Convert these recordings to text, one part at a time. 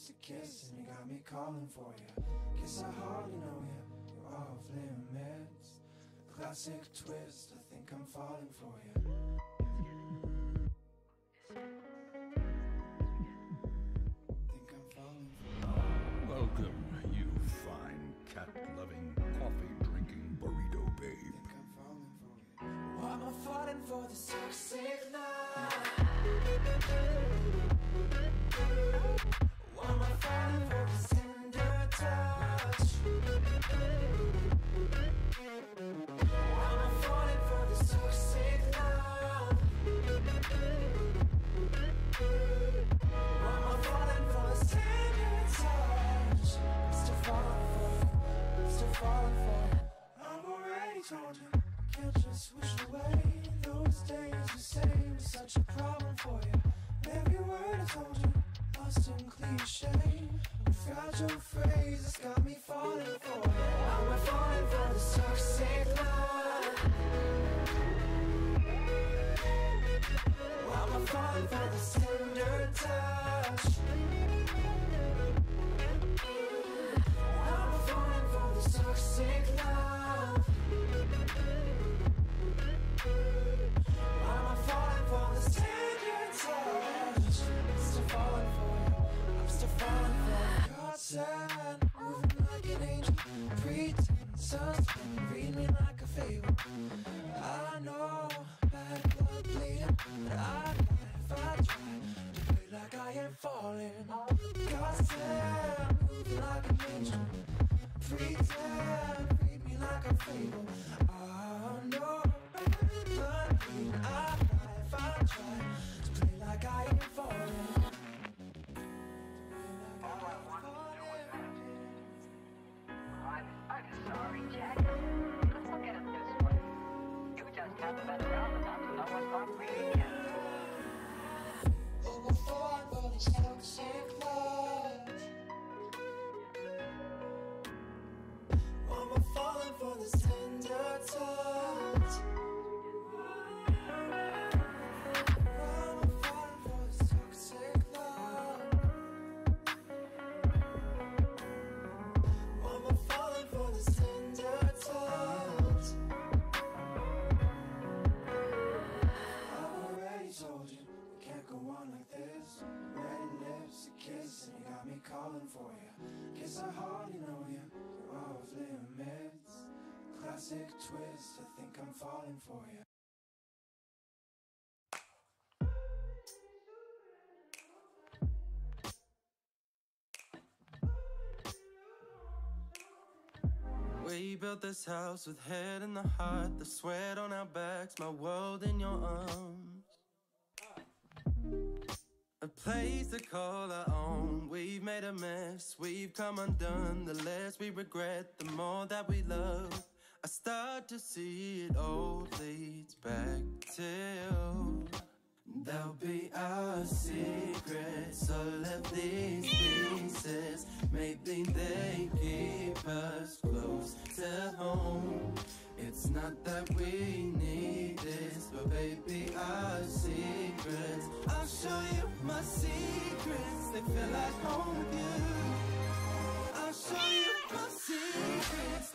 lips, a kiss, and you got me calling for you. Guess I hardly know you, you're off limits. Classic twist, I think I'm falling for you. Think I'm falling for you. Welcome, you fine cat-loving, coffee-drinking burrito babe. Think I'm falling for you. Why am I falling for this toxic love? Why am I falling for this tender touch? Why am I falling for this toxic love? Why am I falling for this tender touch? I'm still falling for you, I'm still falling for you. I've already told you, can't just wish away those days you say was such a problem for you. Every word I told you, lost in cliche, a fragile phrase that's got me falling for you. I'm falling for this toxic love. I'm falling for this tender touch. I'm falling for this toxic love. I'm falling for this tender touch. I'm still falling for you, I'm still falling for you. God said, moving like an angel, pretend suspect, read me like a fable. I know, bad blood bleeding, but I'd lie if I tried to play like I ain't falling. God said, moving like an angel, pretend, read me like a fable. I know, bad blood bleeding, I'd lie if I tried to play like I ain't falling. I'm sorry, Jack. Let's look at it this way. You just haven't been around enough to know what's not really yet. Oh, we're falling for this toxic love. Oh, we're falling for this tender touch. Oh, we're falling for this toxic love. Oh, we're falling for this tender touch. I've already told you, we can't go on like this. Red lips, a kiss, and you got me calling for you. Guess I hardly know you, you're off limits. Classic twist, I think I'm falling for you. We built this house with head in the heart, the sweat on our backs, my world in your arms. A place to call our own. We've made a mess, we've come undone. The less we regret, the more that we love. I start to see it all leads back to they'll be our secrets. All of these pieces, maybe they keep us close to home. It's not that we need this, but baby, our secrets. I'll show you my secrets, they feel like home with you. I'll show you my secrets.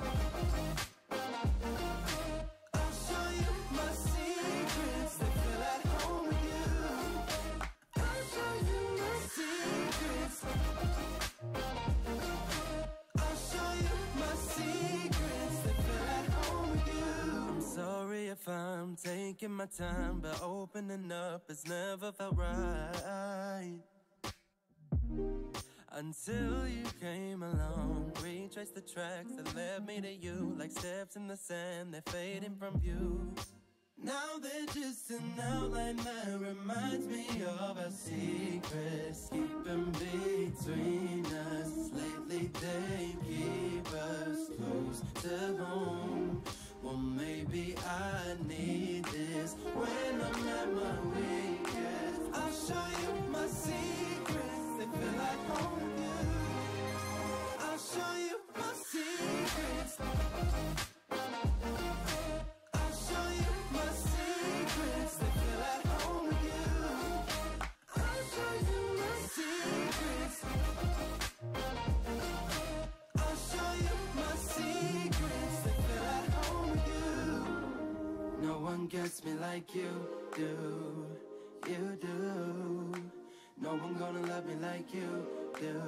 I'll show you my secrets, they feel at home with you. I'll show you my secrets. I'll show you my secrets, they feel at home with you. I'm sorry if I'm taking my time, but opening up has never felt right. Until you came along, retraced the tracks that led me to you. Like steps in the sand, they're fading from view. Now they're just an outline that reminds me of our secrets, keeping between us. Lately they keep us close to home. Well, maybe I need this when I'm at my weakest. I'll show you my secrets, they feel like home with you. I'll show you my secrets. I'll show you my secrets, they feel at home with you. I'll show you gets me like you do. You do. No one gonna love me like you do.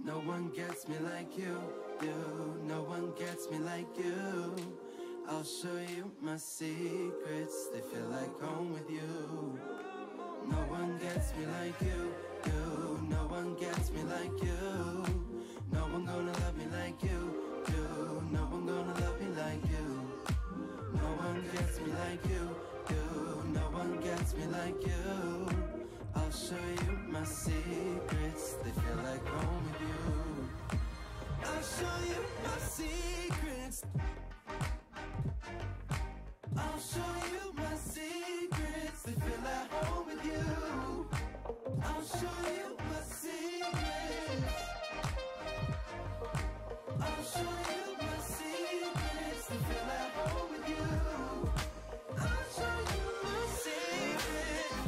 No one gets me like you do. No one gets me like you. I'll show you my secrets. They feel like home with you. No one gets me like you do. No one gets me like you. No one gonna love me like you do. No one gonna love me like you. No one gets me like you do. No one gets me like you. I'll show you my secrets. They feel like home with you. I'll show you my secrets. I'll show you my secrets. They feel at home with you. I'll show you my secrets. I'll show you my secrets. They feel at home with you. I'll show you my secrets.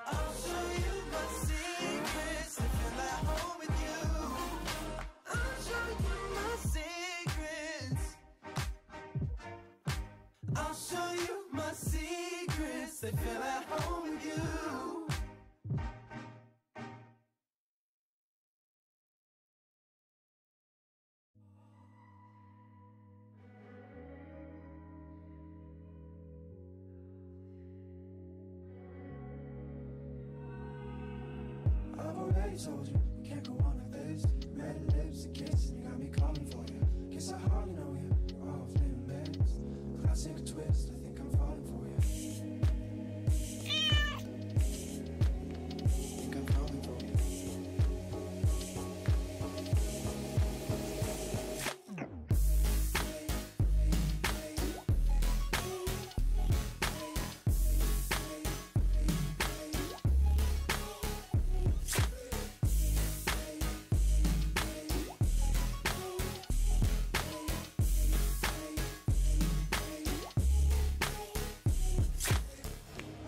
I'll show you my secrets. They feel at home with you. I'll show you my secrets. I'll show you my secrets. They feel at home with you. I've already told you, we can't go on like this. Red lips and kisses, you got me calling for you. Guess I hardly know you, we're off living beds. Classic twist, I think I'm falling for you. Think I'm coming for you.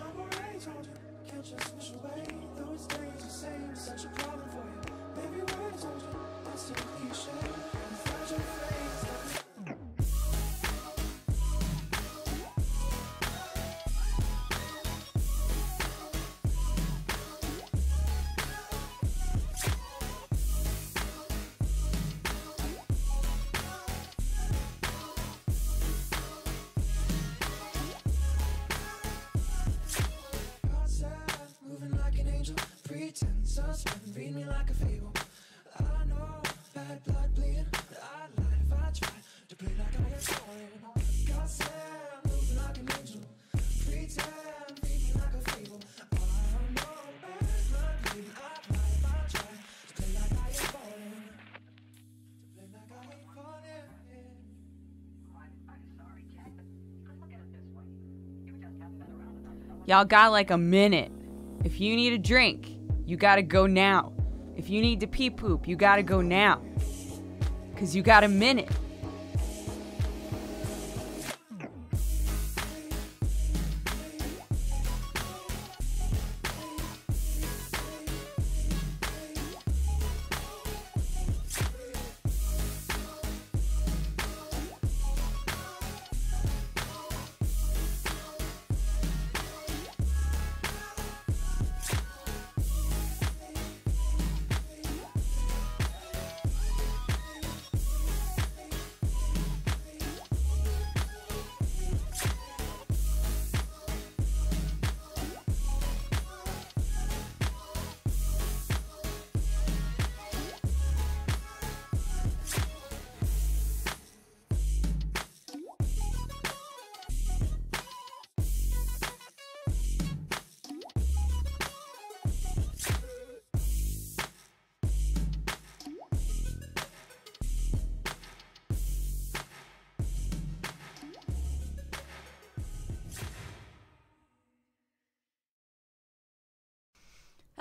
I've already told you, can't just wish away. Though it stays the same, such a problem for you. Baby, what I told you, that's still cliche. And fragile face, outside, moving like an angel. Pretend suspect, read me like a fable. I know, bad blood bleeding, but I'd lie if I tried to play like I am sorry. Outside, moving like an angel. Pretend, read me like a fable. I know, bad blood bleeding, I'd lie if I tried to play like I am falling. To play like I am falling. I'm sorry, Jack, but let's look at it this way. You just haven't been around enough to know. Y'all got like a minute. If you need a drink, you gotta go now. If you need to pee poop, you gotta go now. 'Cause you got a minute.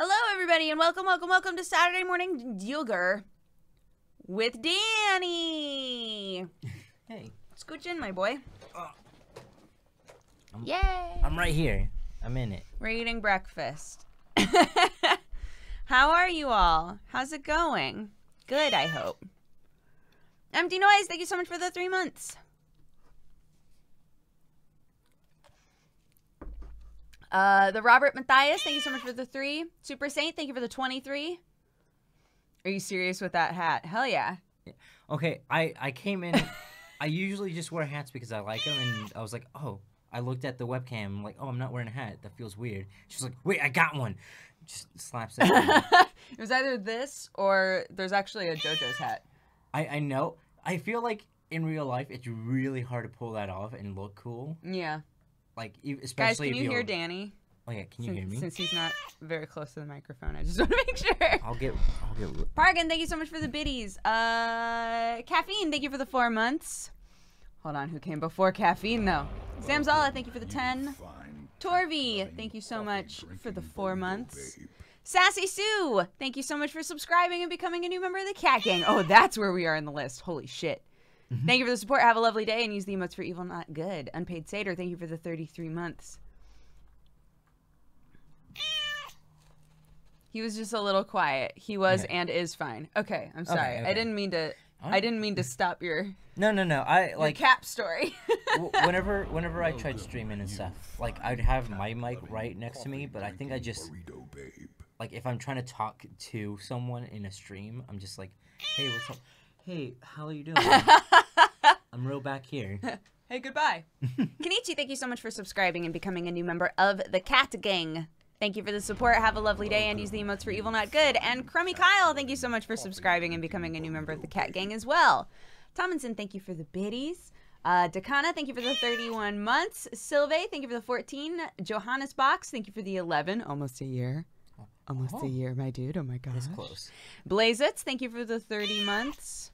Hello, everybody, and welcome to Saturday Morning Yoga with Danny. Hey, Scooch in, my boy. I'm- Yay! I'm right here. I'm in it. We're eating breakfast. How are you all? How's it going? Good, I hope. Empty Noise, thank you so much for the 3 months. The Robert Matthias, thank you so much for the 3. Super Saint, thank you for the 23. Are you serious with that hat? Hell yeah. Okay, I came in. I usually just wear hats because I like them, and I was like, oh. I looked at the webcam. I'm like, oh, I'm not wearing a hat. That feels weird. She's like, wait, I got one. Just slaps it. It was either this or there's actually a JoJo's hat. I know. I feel like in real life, it's really hard to pull that off and look cool. Yeah. Like, especially Guys, if can you hear Danny? Oh yeah, can you hear me? Since he's not very close to the microphone, I just want to make sure. I'll get. Pargan, thank you so much for the biddies. Caffeine, thank you for the 4 months. Hold on, who came before Caffeine though? Samzala, thank you for the 10. Torvi, thank you so much for the 4 months. Sassy Sue, thank you so much for subscribing and becoming a new member of the Cat Gang. Oh, that's where we are in the list. Holy shit. Thank you for the support. Have a lovely day and use the emotes for evil, not good. Unpaid Satyr, thank you for the 33 months. He was just a little quiet. He was and is fine. Okay, I'm sorry. Okay. I didn't mean to. I didn't mean to stop your. No. I like cap story. whenever I tried streaming and stuff, like I'd have my mic right next to me, but I think I just like if I'm trying to talk to someone in a stream, I'm just like, hey, what's up? Hey, how are you doing? I'm real back here. Hey, goodbye. Kenichi, thank you so much for subscribing and becoming a new member of the Cat Gang. Thank you for the support. Have a lovely day and use the emotes for evil, not good. And Crummy Kyle, thank you so much for subscribing and becoming a new member of the Cat Gang as well. Tomlinson, thank you for the biddies. Dakana, thank you for the 31 months. Sylve, thank you for the 14. Johannes Box, thank you for the 11. Almost a year. Almost a year, my dude. Oh my gosh. It's close. Blazitz, thank you for the 30 months.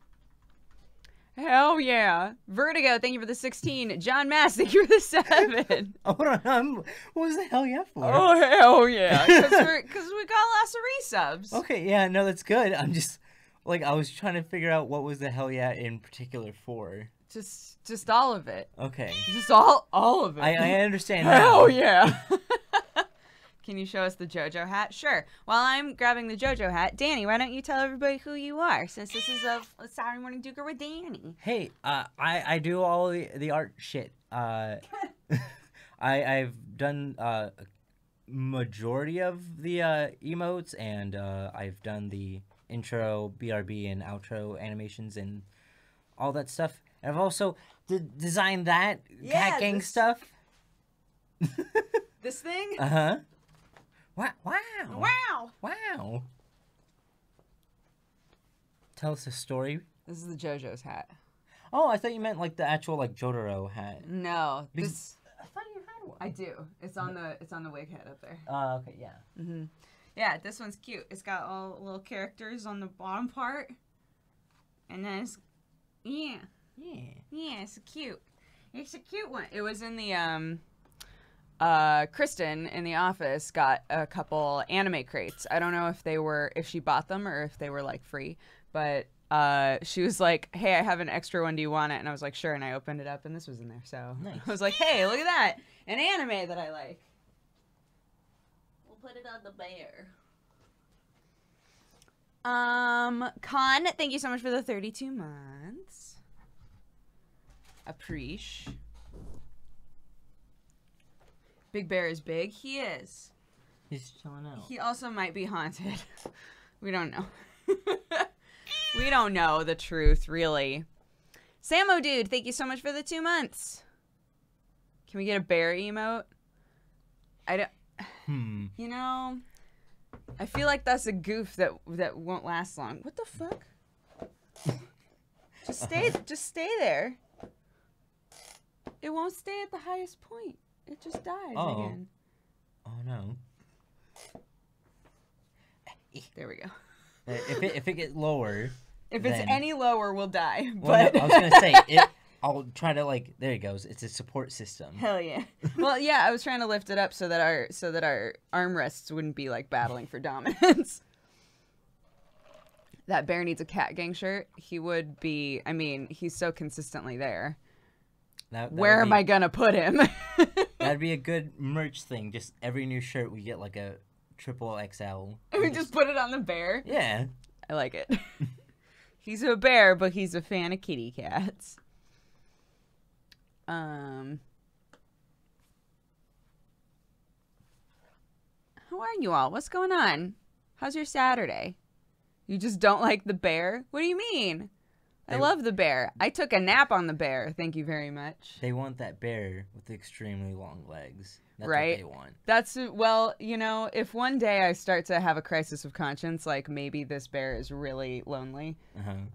Hell yeah. Vertigo, thank you for the 16. John Mass, thank you for the 7. Hold on, what was the hell yeah for? Oh, hell yeah. Because we got lots of resubs. Okay, yeah, no, that's good. I'm just, like, I was trying to figure out what was the hell yeah in particular for. Just all of it. Okay. Just all of it. I understand now. Hell yeah. Can you show us the JoJo hat? Sure. While I'm grabbing the JoJo hat, Danny, why don't you tell everybody who you are, since this is a Saturday Morning Duker with Danny. Hey, I do all the art shit. I've done a majority of the emotes, and I've done the intro, BRB, and outro animations and all that stuff. And I've also designed that Cat Gang stuff. This thing? Uh-huh. Wow. Wow. Tell us a story. This is the JoJo's hat. Oh, I thought you meant like the actual like Jotaro hat. No. Because I thought you had one. I do. It's on the wig head up there. Okay, yeah. Mhm. Yeah, this one's cute. It's got all little characters on the bottom part. And then it's yeah, it's cute. It's a cute one. It was in the Kristen in the office got a couple anime crates. I don't know if she bought them or if they were like free, but she was like, hey, I have an extra one, do you want it? And I was like, sure. And I opened it up and this was in there. So nice. I was like, hey, look at that, an anime that I like. We'll put it on the bear. Con, thank you so much for the 32 months. Appreciate. Big Bear is big. He is. He's chilling out. He also might be haunted. We don't know. We don't know the truth, really. Samo Dude, thank you so much for the 2 months. Can we get a bear emote? I don't... You know, I feel like that's a goof that won't last long. What the fuck? Just stay there. It won't stay at the highest point. It just dies again. Oh no. There we go. If it gets lower. If it's any lower, we'll die. Well, But no, I was gonna say I'll try to like. There it goes. It's a support system. hell yeah. Well, yeah, I was trying to lift it up so that our armrests wouldn't be like battling for dominance. That bear needs a Cat Gang shirt. He would be. I mean, he's so consistently there. Where am I gonna put him? That'd be a good merch thing. Just every new shirt we get like a triple XL. We just put it on the bear. Yeah. I like it. He's a bear, but he's a fan of kitty cats. How are you all? What's going on? How's your Saturday? You just don't like the bear? What do you mean? I love the bear. I took a nap on the bear. Thank you very much. They want that bear with extremely long legs. That's right? what they want. That's, well, you know, if one day I start to have a crisis of conscience, like maybe this bear is really lonely,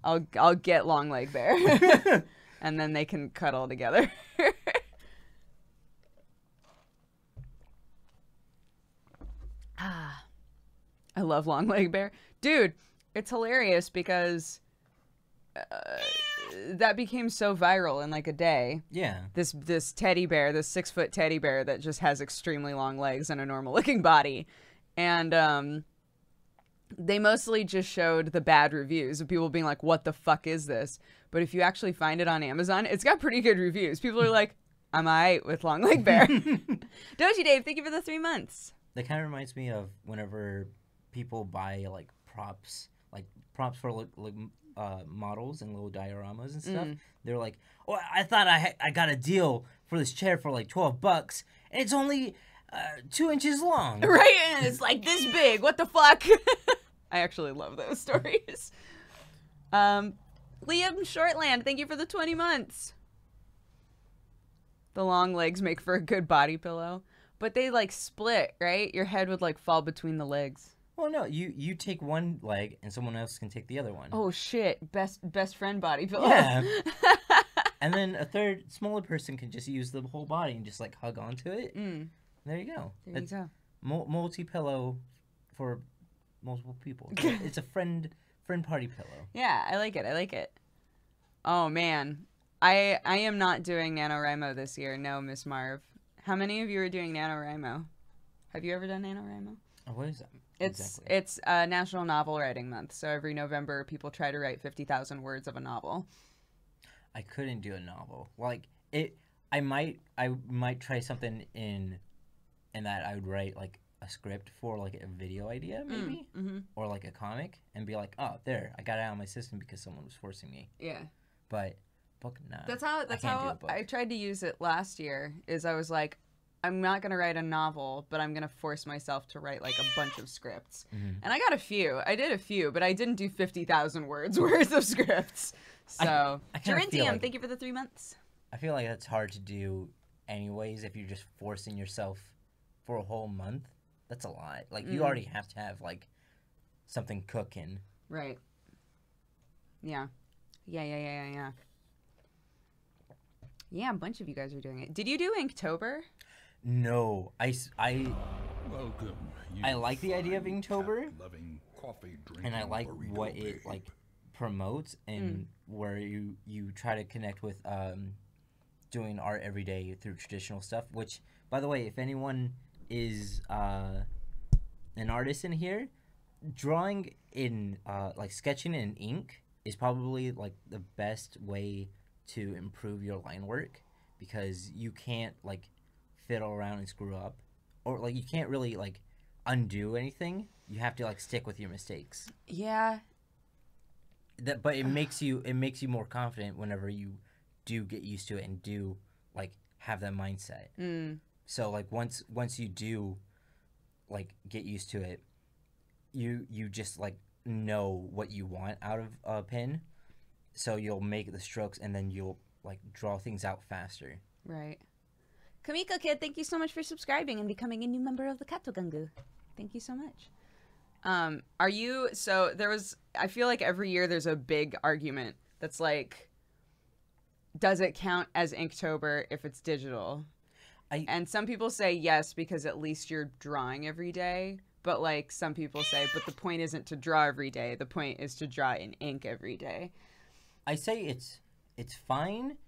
I'll get long leg bear. And then they can cuddle together. I love long leg bear. Dude, it's hilarious because that became so viral in like a day. Yeah. This teddy bear, this 6-foot teddy bear that just has extremely long legs and a normal looking body. And they mostly just showed the bad reviews of people being like, what the fuck is this? But if you actually find it on Amazon, it's got pretty good reviews. People are like, I'm alright with long leg bear. Doji Dave, thank you for the 3 months. That kind of reminds me of whenever people buy like props for models and little dioramas and stuff. They're like, oh, I thought I got a deal for this chair for like $12 and it's only 2 inches long. Right? And it's like this big. What the fuck? I actually love those stories. Liam Shortland, thank you for the 20 months. The long legs make for a good body pillow. But they like split, right? Your head would like fall between the legs. Well, no, you take one leg and someone else can take the other one. Oh shit! Best friend body pillow. Yeah. And then a third smaller person can just use the whole body and just like hug onto it. There you go. There you go. Multi pillow for multiple people. It's a friend party pillow. Yeah, I like it. I like it. Oh man, I am not doing NaNoWriMo this year. No, Miss Marv. How many of you are doing NaNoWriMo? Have you ever done NaNoWriMo? Oh, what is that? It's National Novel Writing Month. So every November, people try to write 50,000 words of a novel. I couldn't do a novel. Like I might try something in that I would write like a script for like a video idea maybe, or like a comic, and be like, oh, there, I got it out of my system because someone was forcing me. Yeah. But book, nah. That's how I tried to use it last year. Is I was like, I'm not going to write a novel, but I'm going to force myself to write like a bunch of scripts. And I got a few. I did a few, but I didn't do 50,000 words worth of scripts. So, Gerentium, thank you for the 3 months. I feel like that's hard to do anyways if you're just forcing yourself for a whole month. That's a lot. Like, you already have to have, like, something cooking. Right. Yeah. Yeah, a bunch of you guys are doing it. Did you do Inktober? No, Welcome. I like the idea of Inktober, Coffee, and I like what it like promotes, and where you try to connect with doing art every day through traditional stuff. Which, by the way, if anyone is an artist in here, drawing in like sketching in ink is probably like the best way to improve your line work, because you can't like fiddle around and screw up, or like you can't really like undo anything. You have to like stick with your mistakes. Yeah. But it makes you more confident whenever you do get used to it and do like have that mindset. So like once you do like get used to it, you just like know what you want out of a pen. So you'll make the strokes, and then you'll like draw things out faster. Right. Kamiko Kid, thank you so much for subscribing and becoming a new member of the Katogangu. Thank you so much. I feel like every year there's a big argument that's like, does it count as Inktober if it's digital? And some people say yes, because at least you're drawing every day. But like some people say, but the point isn't to draw every day. The point is to draw in ink every day. I say it's fine,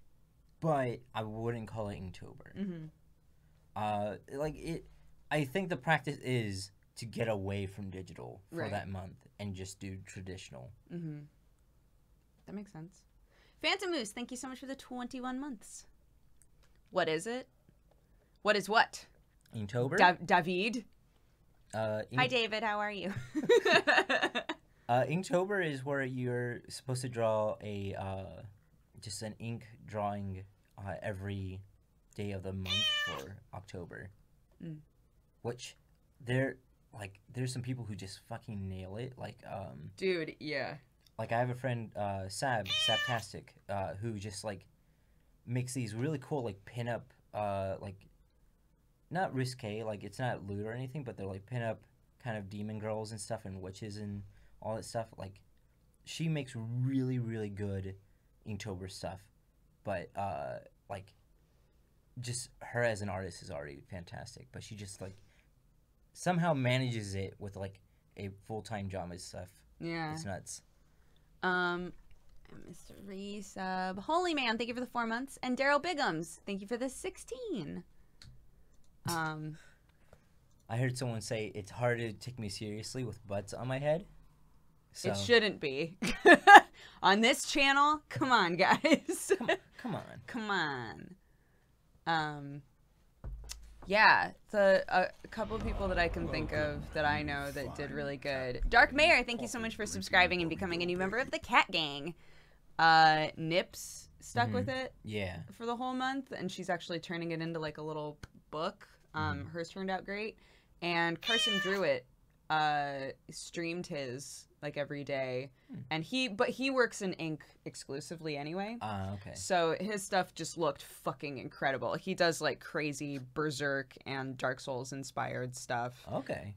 but I wouldn't call it Inktober. I think the practice is to get away from digital for that month and just do traditional. That makes sense. Phantom Moose, thank you so much for the 21 months. What is it? What is what? Inktober? David? Hi, David. How are you? Inktober is where you're supposed to draw a just an ink drawing every day of the month for October. Which there's some people who just fucking nail it. Dude, yeah. Like I have a friend, Sabtastic, who just like makes these really cool like pinup, like not risque, like it's not lewd or anything, but they're like pinup kind of demon girls and stuff and witches and all that stuff. Like she makes really, really good Inktober stuff, but like just her as an artist is already fantastic. But she just like somehow manages it with like a full-time job and stuff. Yeah. It's nuts. Mr. Resub. Holy Man, thank you for the 4 months. And Daryl Bigums, thank you for the 16. I heard someone say it's hard to take me seriously with butts on my head. So. It shouldn't be. On this channel, come on, guys. Come on. Come on. Yeah, a couple of people that I can think of that I know that did really good. Dark Mayor, thank you so much for subscribing and becoming a new member of the Cat Gang. Nips stuck with it for the whole month, and she's actually turning it into like a little book. Hers turned out great. And Carson Druitt streamed his like every day, and he works in ink exclusively anyway. Okay. So his stuff just looked fucking incredible. He does like crazy Berserk and Dark Souls inspired stuff. Okay.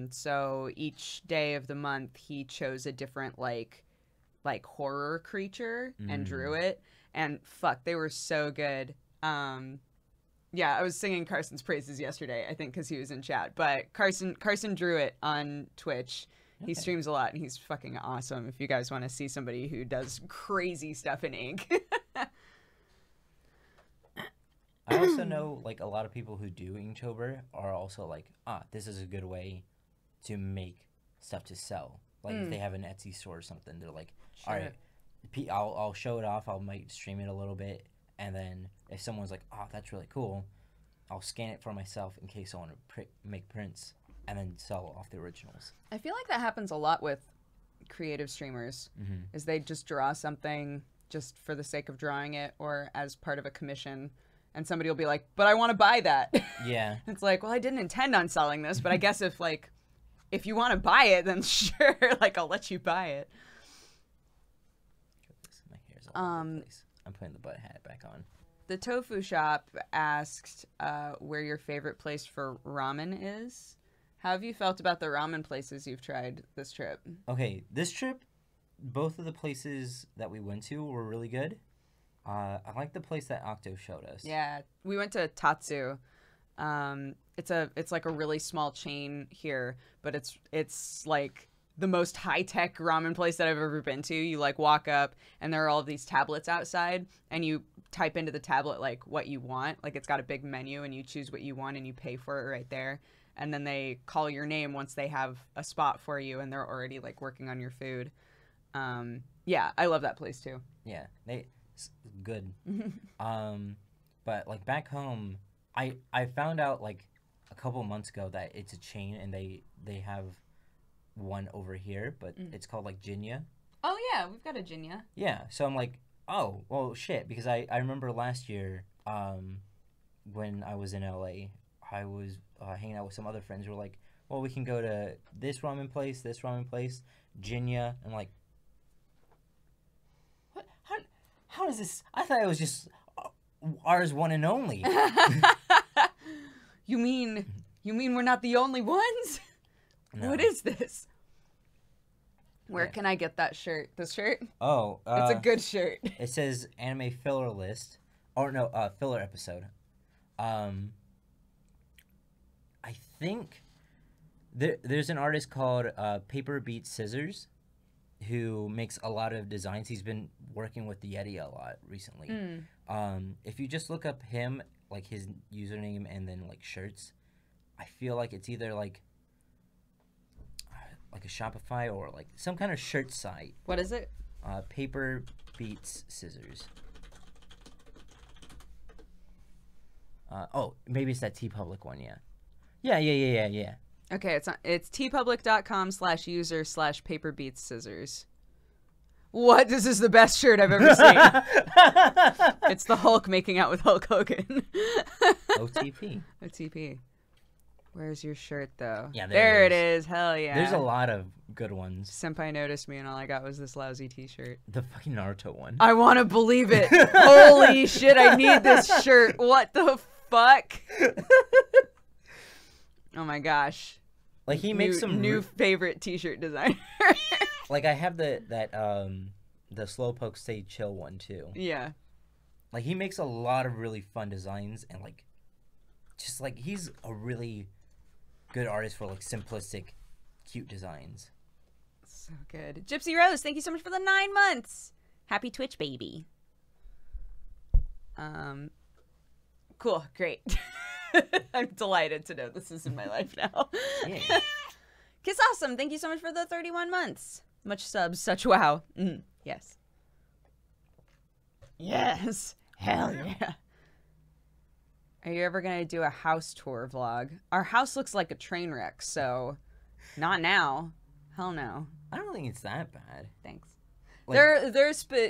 So each day of the month he chose a different like horror creature and drew it, and fuck, they were so good. Yeah, I was singing Carson's praises yesterday, I think, because he was in chat. But Carson drew it on Twitch. He streams a lot, and he's fucking awesome. If you guys want to see somebody who does crazy stuff in ink. I also know, like, a lot of people who do Inktober are also like, this is a good way to make stuff to sell. Like, if they have an Etsy store or something, they're like, all right, I'll show it off. Might stream it a little bit. And then if someone's like, that's really cool, I'll scan it for myself in case I want to make prints and then sell off the originals. I feel like that happens a lot with creative streamers, is they just draw something just for the sake of drawing it or as part of a commission, and somebody will be like, but I want to buy that. Yeah. It's like, well, I didn't intend on selling this, but I guess if you want to buy it, then sure, like, I'll let you buy it. My hair's all over the place. I'm putting the butt hat back on. The Tofu Shop asked where your favorite place for ramen is. How have you felt about the ramen places you've tried this trip? Okay, this trip, both of the places that we went to were really good. I like the place that Octo showed us. Yeah, we went to Tatsu. It's like a really small chain here, but it's like the most high-tech ramen place that I've ever been to. You like walk up and there are all of these tablets outside, and you type into the tablet like what you want. Like it's got a big menu and you choose what you want and you pay for it right there. And then they call your name once they have a spot for you and they're already like working on your food. Yeah, I love that place too. Yeah, it's good. But like back home, I found out like a couple months ago that it's a chain and they have one over here, but it's called like Jinya. Oh yeah, we've got a Jinya. Yeah, so I'm like, oh well, shit, because I remember last year, when I was in LA, I was hanging out with some other friends who were like, well, we can go to this ramen place, Jinya. I'm like, what? How does this? I thought it was just ours one and only. You mean we're not the only ones? No. What is this? Where can I get that shirt? This shirt? Oh, it's a good shirt. It says anime filler list, or no, filler episode. I think there's an artist called Paper Beats Scissors who makes a lot of designs. He's been working with the Yeti a lot recently. If you just look up him, like his username and then like shirts, I feel like it's either like a Shopify or like some kind of shirt site. What is it? Paper Beats Scissors. Oh, maybe it's that TeePublic one, yeah. Yeah. Okay, it's tpublic.com/user/paperbeatsscissors. What? This is the best shirt I've ever seen. It's the Hulk making out with Hulk Hogan. OTP. OTP. Where's your shirt, though? Yeah, there it is. Hell yeah. There's a lot of good ones. Senpai noticed me, and all I got was this lousy t-shirt. The fucking Naruto one. I want to believe it. Holy shit, I need this shirt. What the fuck? Oh my gosh. Like, he makes some new favorite t-shirt designer. Like, I have the Slowpoke Stay Chill one, too. Yeah. Like, he makes a lot of really fun designs, and, like, just, like, he's a really good artist for, like, simplistic, cute designs. So good. Gypsy Rose, thank you so much for the 9 months. Happy Twitch, baby. Cool, great. I'm delighted to know this is in my life now. Yeah. Kiss Awesome, thank you so much for the 31 months. Much subs, such wow. Yes. Yes. Hell yeah. Are you ever going to do a house tour vlog? Our house looks like a train wreck, so not now. Hell no. I don't think it's that bad. Thanks. Like,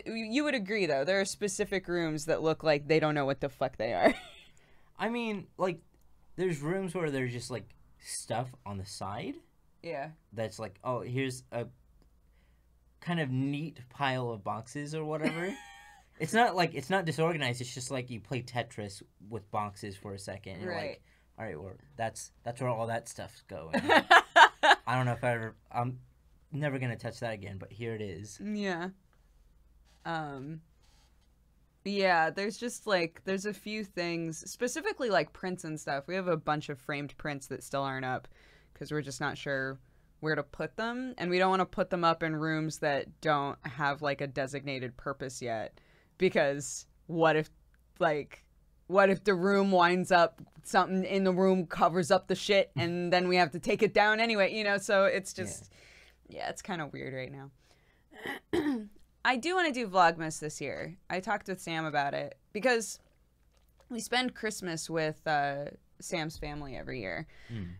You would agree, though. There are specific rooms that look like they don't know what the fuck they are. I mean, like, there's rooms where there's just, like, stuff on the side. Yeah. That's like, oh, here's a kind of neat pile of boxes or whatever. It's not disorganized. It's just like you play Tetris with boxes for a second. And you're like, all right, well, that's where all that stuff's going. I don't know if I'm never going to touch that again, but here it is. Yeah. Yeah, there's just, like, there's a few things, specifically, like, prints and stuff. We have a bunch of framed prints that still aren't up because we're just not sure where to put them. And we don't want to put them up in rooms that don't have, like, a designated purpose yet. Because what if the room winds up, something in the room covers up the shit, and then we have to take it down anyway, you know? So it's just, yeah it's kind of weird right now. I do want to do Vlogmas this year. I talked with Sam about it because we spend Christmas with Sam's family every year.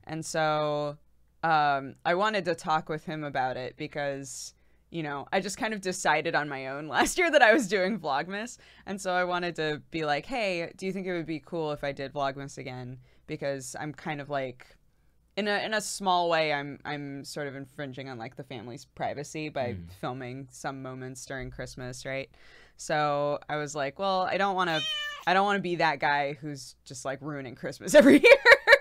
And so I wanted to talk with him about it because, you know, I just kind of decided on my own last year that I was doing Vlogmas. And so I wanted to be like, hey, do you think it would be cool if I did Vlogmas again? Because I'm kind of like, in a small way, I'm sort of infringing on, like, the family's privacy by filming some moments during Christmas, right? So I was like, well, I don't want to be that guy who's just, like, ruining Christmas every year,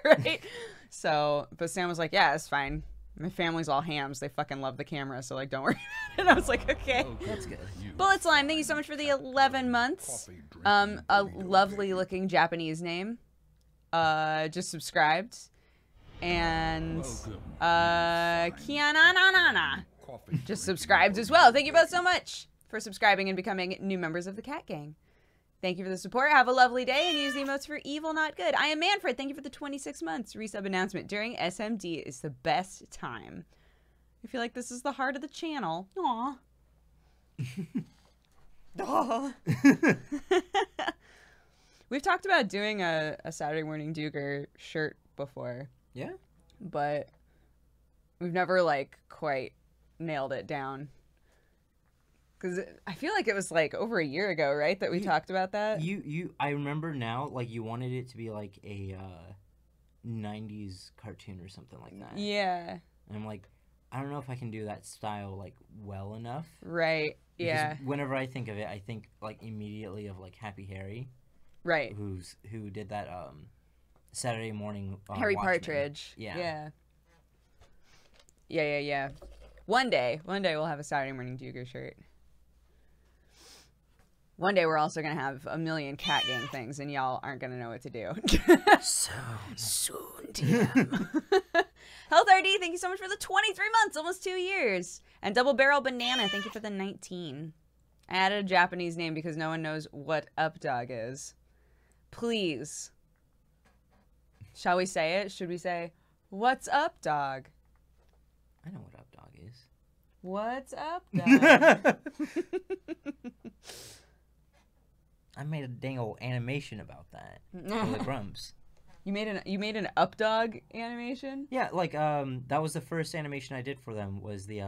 right? So, but Sam was like, yeah, it's fine. My family's all hams. They fucking love the camera, so, like, don't worry about it. And I was like, okay. That's good. Bullet Slime, thank you so much for the 11 months. A lovely-looking Japanese name. Just subscribed. And Kiananana just subscribed as well. Thank you both so much for subscribing and becoming new members of the Cat Gang. Thank you for the support. Have a lovely day and use the emotes for evil, not good. I am Manfred. Thank you for the 26 months. Resub announcement during SMD is the best time. I feel like this is the heart of the channel. Aww. Aww. We've talked about doing a Saturday Morning Duger shirt before. Yeah. But we've never, like, quite nailed it down. Because I feel like it was, like, over a year ago, right, that we talked about that? I remember now, like, you wanted it to be, like, a 90s cartoon or something like that. Yeah. And I'm like, I don't know if I can do that style, like, well enough. Right, yeah. Because whenever I think of it, I think, like, immediately of, like, Happy Harry. Right. Who did that, Saturday morning Harry Watchmen. Partridge. Yeah. Yeah. One day we'll have a Saturday Morning Duger shirt. One day we're also gonna have a million Cat Gang things, and y'all aren't gonna know what to do. Soon, DM. Health RD, thank you so much for the 23 months, almost 2 years. And Double Barrel Banana, thank you for the 19. I added a Japanese name because no one knows what Updog is. Please. Shall we say it? Should we say, what's up, dog? I know what Updog is. What's up, dog? I made a dang old animation about that for the Grumps. You made an Updog animation? Yeah, like that was the first animation I did for them. Was the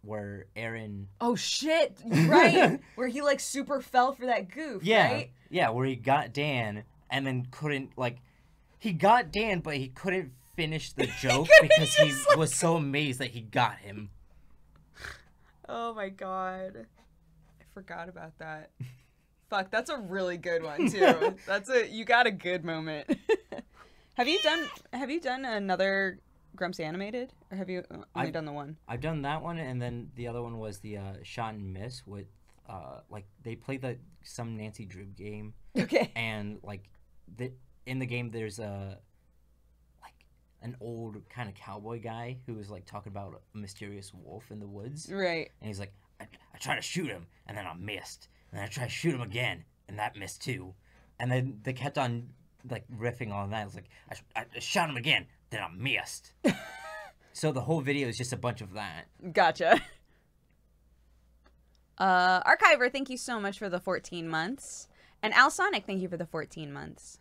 where Aaron. Oh shit! Right, where he like super fell for that goof. Yeah, right? yeah, where he got Dan and then couldn't like, he got Dan, but he couldn't finish the joke because he was so amazed that he got him. Oh my god, I forgot about that. Fuck, that's a really good one too. You got a good moment. Have you done another Grumps animated, or have you only done the one? I've done that one, and then the other one was the Shot and Miss with like they played some Nancy Drew game. Okay. And like in the game there's an old kind of cowboy guy who was like talking about a mysterious wolf in the woods. Right. And he's like, I tried to shoot him and then I missed, and then I tried to shoot him again and that missed too, and then they kept on like riffing on that. It's like I shot him again, then I missed. So the whole video is just a bunch of that. Gotcha. Archiver, thank you so much for the 14 months. And Al Sonic, thank you for the 14 months.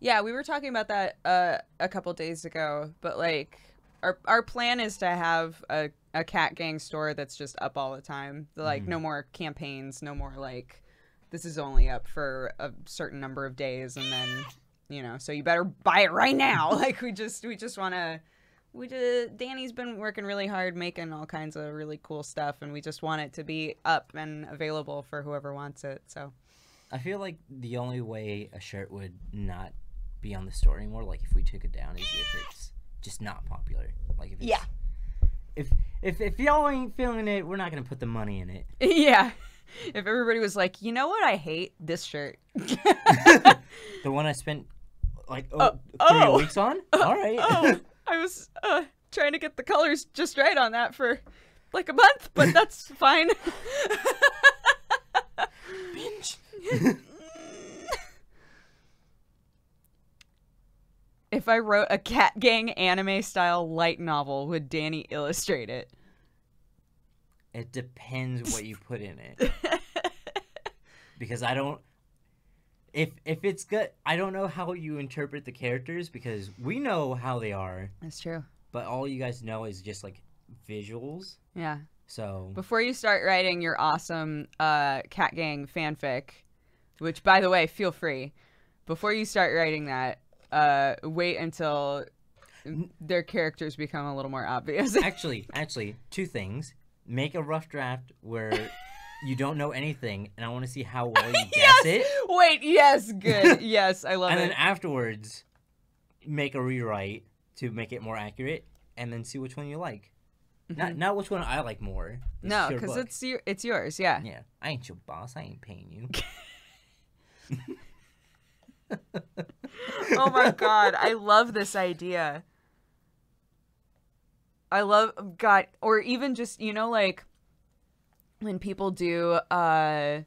Yeah, we were talking about that a couple days ago, but like our plan is to have a Cat Gang store that's just up all the time. Like no more campaigns, no more like this is only up for a certain number of days, and then so you better buy it right now. Like we just want to. Danny's been working really hard making all kinds of really cool stuff, and we just want it to be up and available for whoever wants it. So I feel like the only way a shirt would not be on the store anymore, like if we took it down, is if it's just not popular. Like if it's, if y'all ain't feeling it, we're not gonna put the money in it. Yeah. If everybody was like, you know what, I hate this shirt. The one I spent like 3 weeks on. All right. I was trying to get the colors just right on that for like a month, but that's fine. Binge. If I wrote a Cat Gang anime style light novel, would Danny illustrate it? It depends what you put in it. Because I don't. If it's good, I don't know how you interpret the characters because we know how they are. That's true. But all you guys know is just like visuals. Yeah. So before you start writing your awesome Cat Gang fanfic, which by the way, feel free. Before you start writing that, wait until their characters become a little more obvious. actually, 2 things. Make a rough draft where you don't know anything, and I want to see how well you guess it. Wait, yes, good. Yes, I love and it. And then afterwards, make a rewrite to make it more accurate, and then see which one you like. Not which one I like more. No, because it's yours, yeah. Yeah, I ain't your boss. I ain't paying you. Oh my god, I love this idea. I love, God, or even just, like, when people do, like,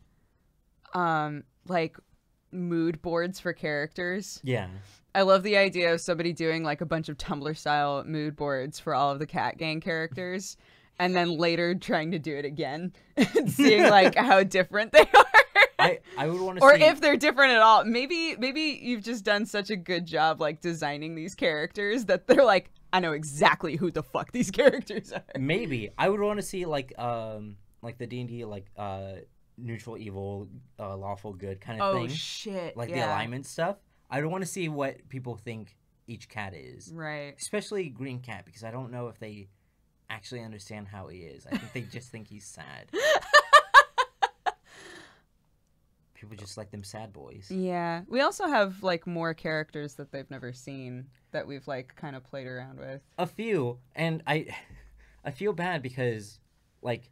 mood boards for characters. Yeah. I love the idea of somebody doing, like, a bunch of Tumblr-style mood boards for all of the Cat Gang characters, and then later trying to do it again, and seeing, like, how different they are. I would want to or see... if they're different at all. Maybe you've just done such a good job, like, designing these characters that they're like, I know exactly who the fuck these characters are. Maybe. I would want to see, like the D&D, like, neutral evil, lawful good kind of thing. Oh, shit, Like, the alignment stuff. I would want to see what people think each cat is. Right. Especially Green Cat, because I don't know if they actually understand how he is. I think they just think he's sad. People just like them sad boys. Yeah. We also have, like, more characters that they've never seen that we've, like, kind of played around with. A few. And I feel bad because, like,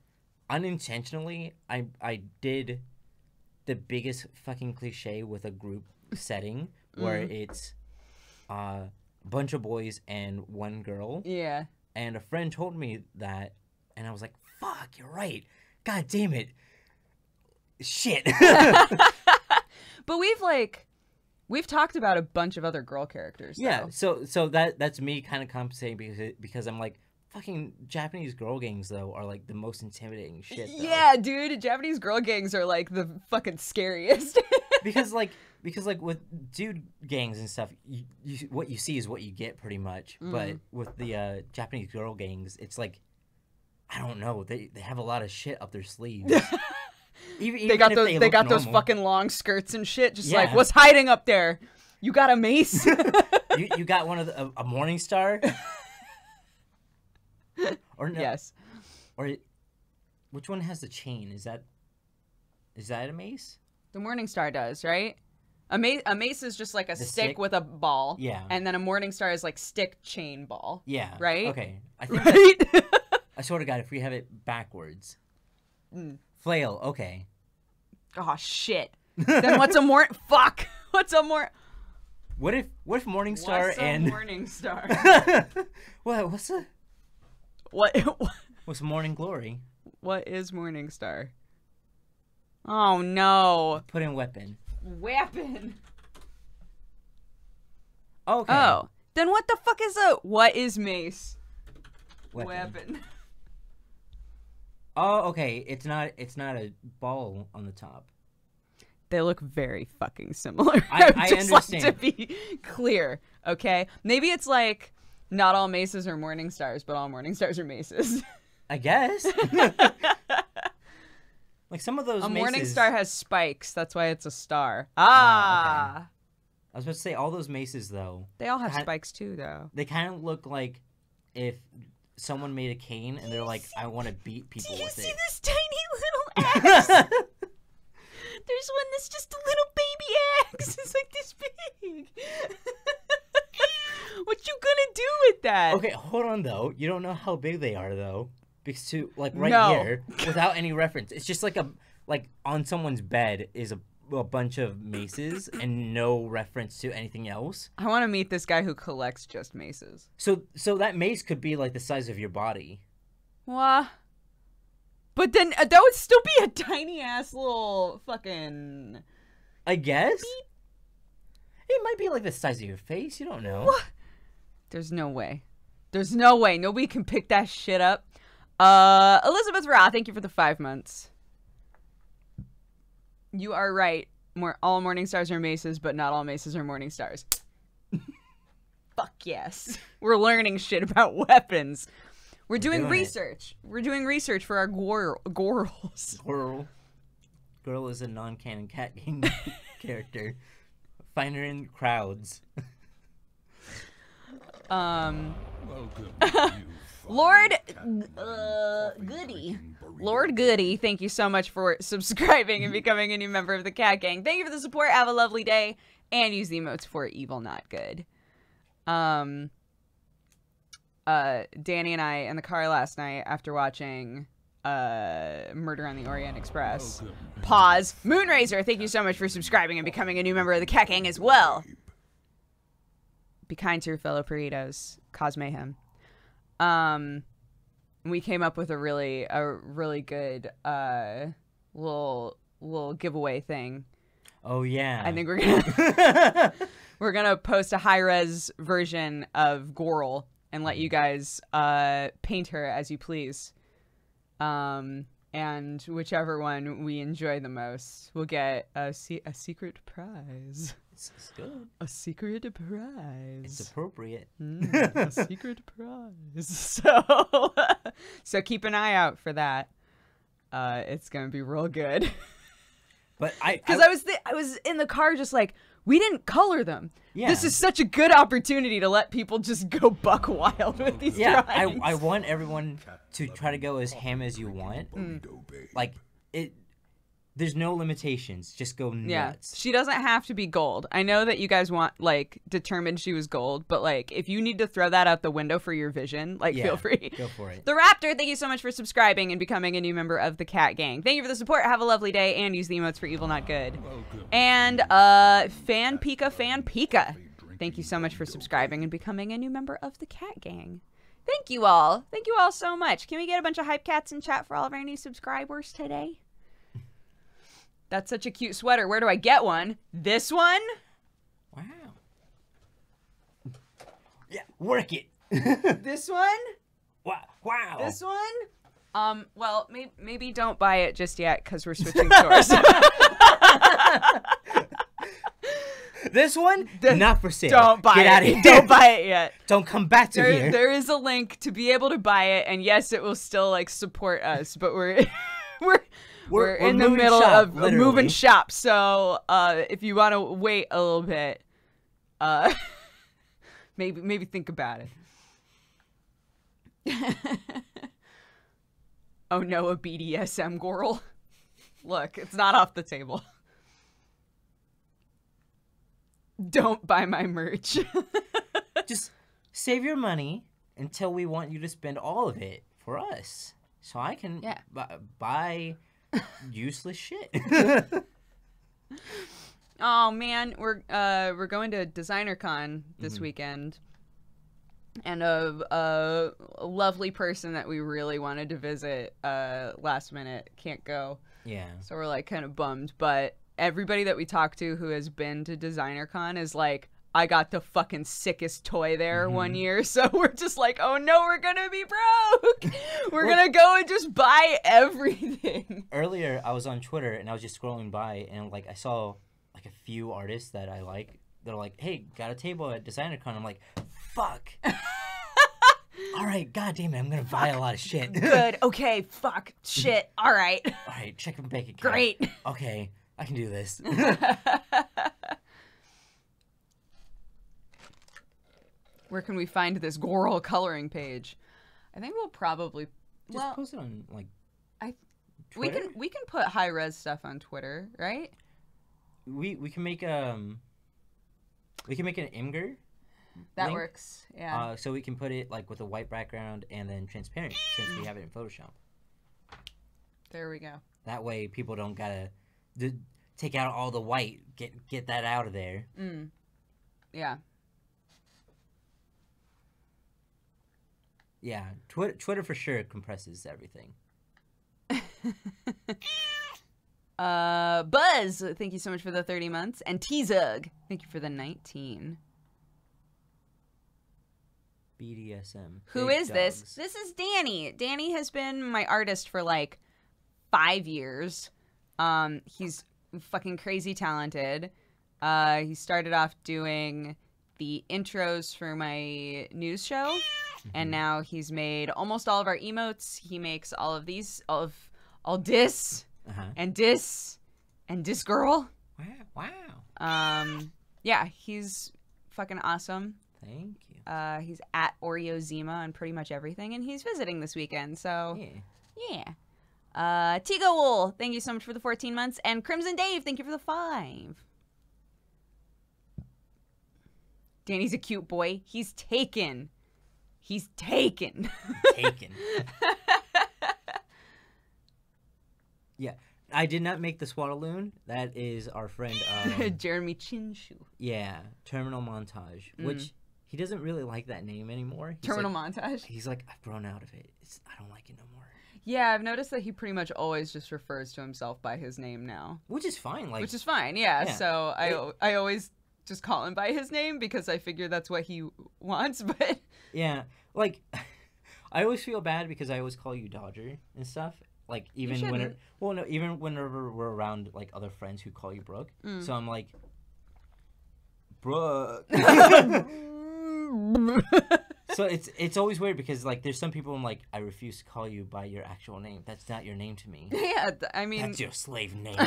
unintentionally, I did the biggest fucking cliche with a group setting where it's a bunch of boys and one girl. Yeah. And a friend told me that, and I was like, fuck, you're right. God damn it. Shit. But we've talked about a bunch of other girl characters. Yeah, though. so that's me kind of compensating because I'm like, fucking Japanese girl gangs though are like the most intimidating shit. Though. Yeah, dude, Japanese girl gangs are like the fucking scariest. Because like Because like with dude gangs and stuff, what you see is what you get pretty much. But with the Japanese girl gangs, it's like, I don't know, they have a lot of shit up their sleeves. even They got if those. They got those normal. fucking long skirts and shit. Just Yeah. like, what's hiding up there? You got a mace? You got one of a Morning Star. Or no, Yes. Or which one has the chain? Is that a mace? The Morning Star does, right? A mace is just like a stick stick? with a ball. Yeah. And then a Morning Star is like stick chain ball. Yeah. Right? Okay. I think Right? I swear to God, if we have it backwards. Flail. Okay. Oh shit. Then what's a fuck? What's a What if Morning Star What's a and Morning Star? what's Morning Glory? What is Morning Star? Oh no. Put in weapon. Weapon. Okay. Oh. Then what the fuck is what is mace? Weapon. Oh, okay. It's not a ball on the top. They look very fucking similar. I just like to understand. be clear, okay? Maybe it's like not all maces are Morning Stars, but all Morning Stars are maces. I guess. Like some of those A maces. Morning Star has spikes. That's why it's a star. Okay. Ah. I was about to say all those maces though. They all have Kind- spikes too, though. They kind of look like if someone made a cane and they're like, I want to beat people Do you with see it. this tiny little axe? There's one that's just a little baby axe. It's like this big. What you gonna do with that? Okay, hold on though. You don't know how big they are though, because to like right No. here, without any reference, it's just like on someone's bed is a bunch of maces and no reference to anything else. I want to meet this guy who collects just maces. So that mace could be like the size of your body. What? But then that would still be a tiny ass little fucking. I guess. It might be like the size of your face. You don't know. What? There's no way. There's no way. Nobody can pick that shit up. Elizabeth Ra, thank you for the 5 months. You are right. All Morning Stars are maces, but not all maces are Morning Stars. Fuck yes. We're learning shit about weapons. We're doing doing it. research. We're doing research for our gorals. Girl is a non-canon cat game character. Find her in crowds. Welcome, Lord Goody. Lord Goody, thank you so much for subscribing and becoming a new member of the Cat Gang. Thank you for the support. Have a lovely day. And use the emotes for evil, not good. Danny and I in the car last night after watching Murder on the Orient Express. Pause. Moonrazer, thank you so much for subscribing and becoming a new member of the Cat Gang as well. Be kind to your fellow burritos. Cause mayhem. We came up with a really good little giveaway thing. Oh yeah. I think we're gonna post a high res version of Goral and let you guys paint her as you please. And whichever one we enjoy the most, we'll get a secret prize. It's good. A secret prize. It's appropriate. A secret prize. So keep an eye out for that. It's gonna be real good. But Because I was in the car just like, we didn't color them. Yeah. This is such a good opportunity to let people just go buck wild with these drawings. I want everyone to try to go as ham as you want. Like there's no limitations. Just go nuts. She doesn't have to be gold. I know that you guys determined she was gold, but like if you need to throw that out the window for your vision, feel free. Go for it. The Raptor, thank you so much for subscribing and becoming a new member of the Cat Gang. Thank you for the support. Have a lovely day and use the emotes for evil, not good. And Fan Pika, thank you so much for subscribing and becoming a new member of the Cat Gang. Thank you all. Thank you all so much. Can we get a bunch of hype cats in chat for all of our new subscribers today? That's such a cute sweater. Where do I get one? This one? Wow. Yeah, work it. This one? Wow. This one? Well, maybe don't buy it just yet because we're switching stores. This one, not for sale. Don't buy Get it. out of here. Don't buy it yet. Don't come back to here. There is a link to be able to buy it, and yes, it will still like support us, but we're we're in the moving middle shop, of literally. moving shop. So if you want to wait a little bit, maybe think about it. Oh no, a BDSM girl. Look, it's not off the table. Don't buy my merch. Just save your money until we want you to spend all of it for us, so I can buy useless shit. Oh man, we're going to DesignerCon this weekend, and a lovely person that we really wanted to visit last minute can't go. Yeah. So we're like kind of bummed, but everybody that we talk to who has been to DesignerCon is like, I got the fucking sickest toy there one year, so we're just like, oh no, we're gonna be broke. We're gonna go and just buy everything. Earlier, I was on Twitter and I was just scrolling by, and like I saw like a few artists that I like. They're like, hey, got a table at DesignerCon. I'm like, fuck. All right, god damn it, I'm gonna buy a lot of shit. Good. Okay. Fuck. Shit. All right. All right, check my bank account. Great. Okay, I can do this. Where can we find this Goral coloring page? I think we'll probably Just post it on like Twitter? Twitter? we can put high res stuff on Twitter, right? We can make an Imgur. That link. works. Yeah. So we can put it like with a white background and then transparent, since we have it in Photoshop. There we go. That way, people don't gotta take out all the white. Get that out of there. Yeah. Yeah, Twitter for sure compresses everything. Buzz, thank you so much for the 30 months, and T-Zug, thank you for the 19. BDSM. Who Big is this? dogs. This is Danny. Danny has been my artist for like 5 years. He's fucking crazy talented. He started off doing the intros for my news show, and now he's made almost all of our emotes. He makes all of these, all dis, and dis, and dis girl. Wow. Yeah, he's fucking awesome. Thank you. He's at Oreo Zima on pretty much everything, and he's visiting this weekend, so yeah. Tigo Wool, thank you so much for the 14 months, and Crimson Dave, thank you for the 5. Danny's a cute boy. He's taken. Taken. Yeah, I did not make the Swaddaloon. That is our friend Jeremy Chinshu. Yeah, Terminal Montage, which he doesn't really like that name anymore. Terminal Montage? He's like, I've grown out of it. I don't like it no more. Yeah, I've noticed that he pretty much always just refers to himself by his name now. Which is fine. Which is fine, yeah. So I always just call him by his name because I figure that's what he wants, but... Yeah, like, I always feel bad because I always call you Dodger and stuff. Like, even even whenever we're around, like, other friends who call you Brooke. So I'm like, Brooke. So it's always weird because, like, there's some people I'm like, I refuse to call you by your actual name. That's not your name to me. Yeah, I mean... That's your slave name.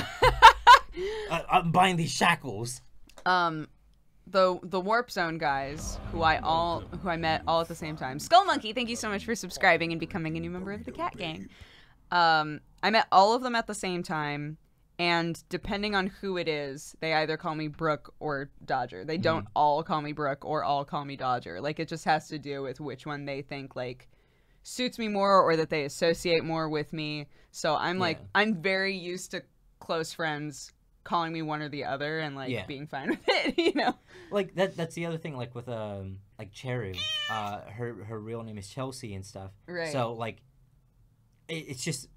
I'm buying these shackles. The Warp Zone guys, who I met all at the same time. Skull Monkey, thank you so much for subscribing and becoming a new member of the Cat Gang. I met all of them at the same time, and depending on who it is, they either call me Brooke or Dodger. They don't all call me Brooke or all call me Dodger. Like, it just has to do with which one they think, like, suits me more or that they associate more with me. So I'm like, I'm very used to close friends calling me one or the other and, like, being fine with it, you know? Like, that's the other thing, like, with, like, Cheru. Her real name is Chelsea and stuff. Right. So, like, it's just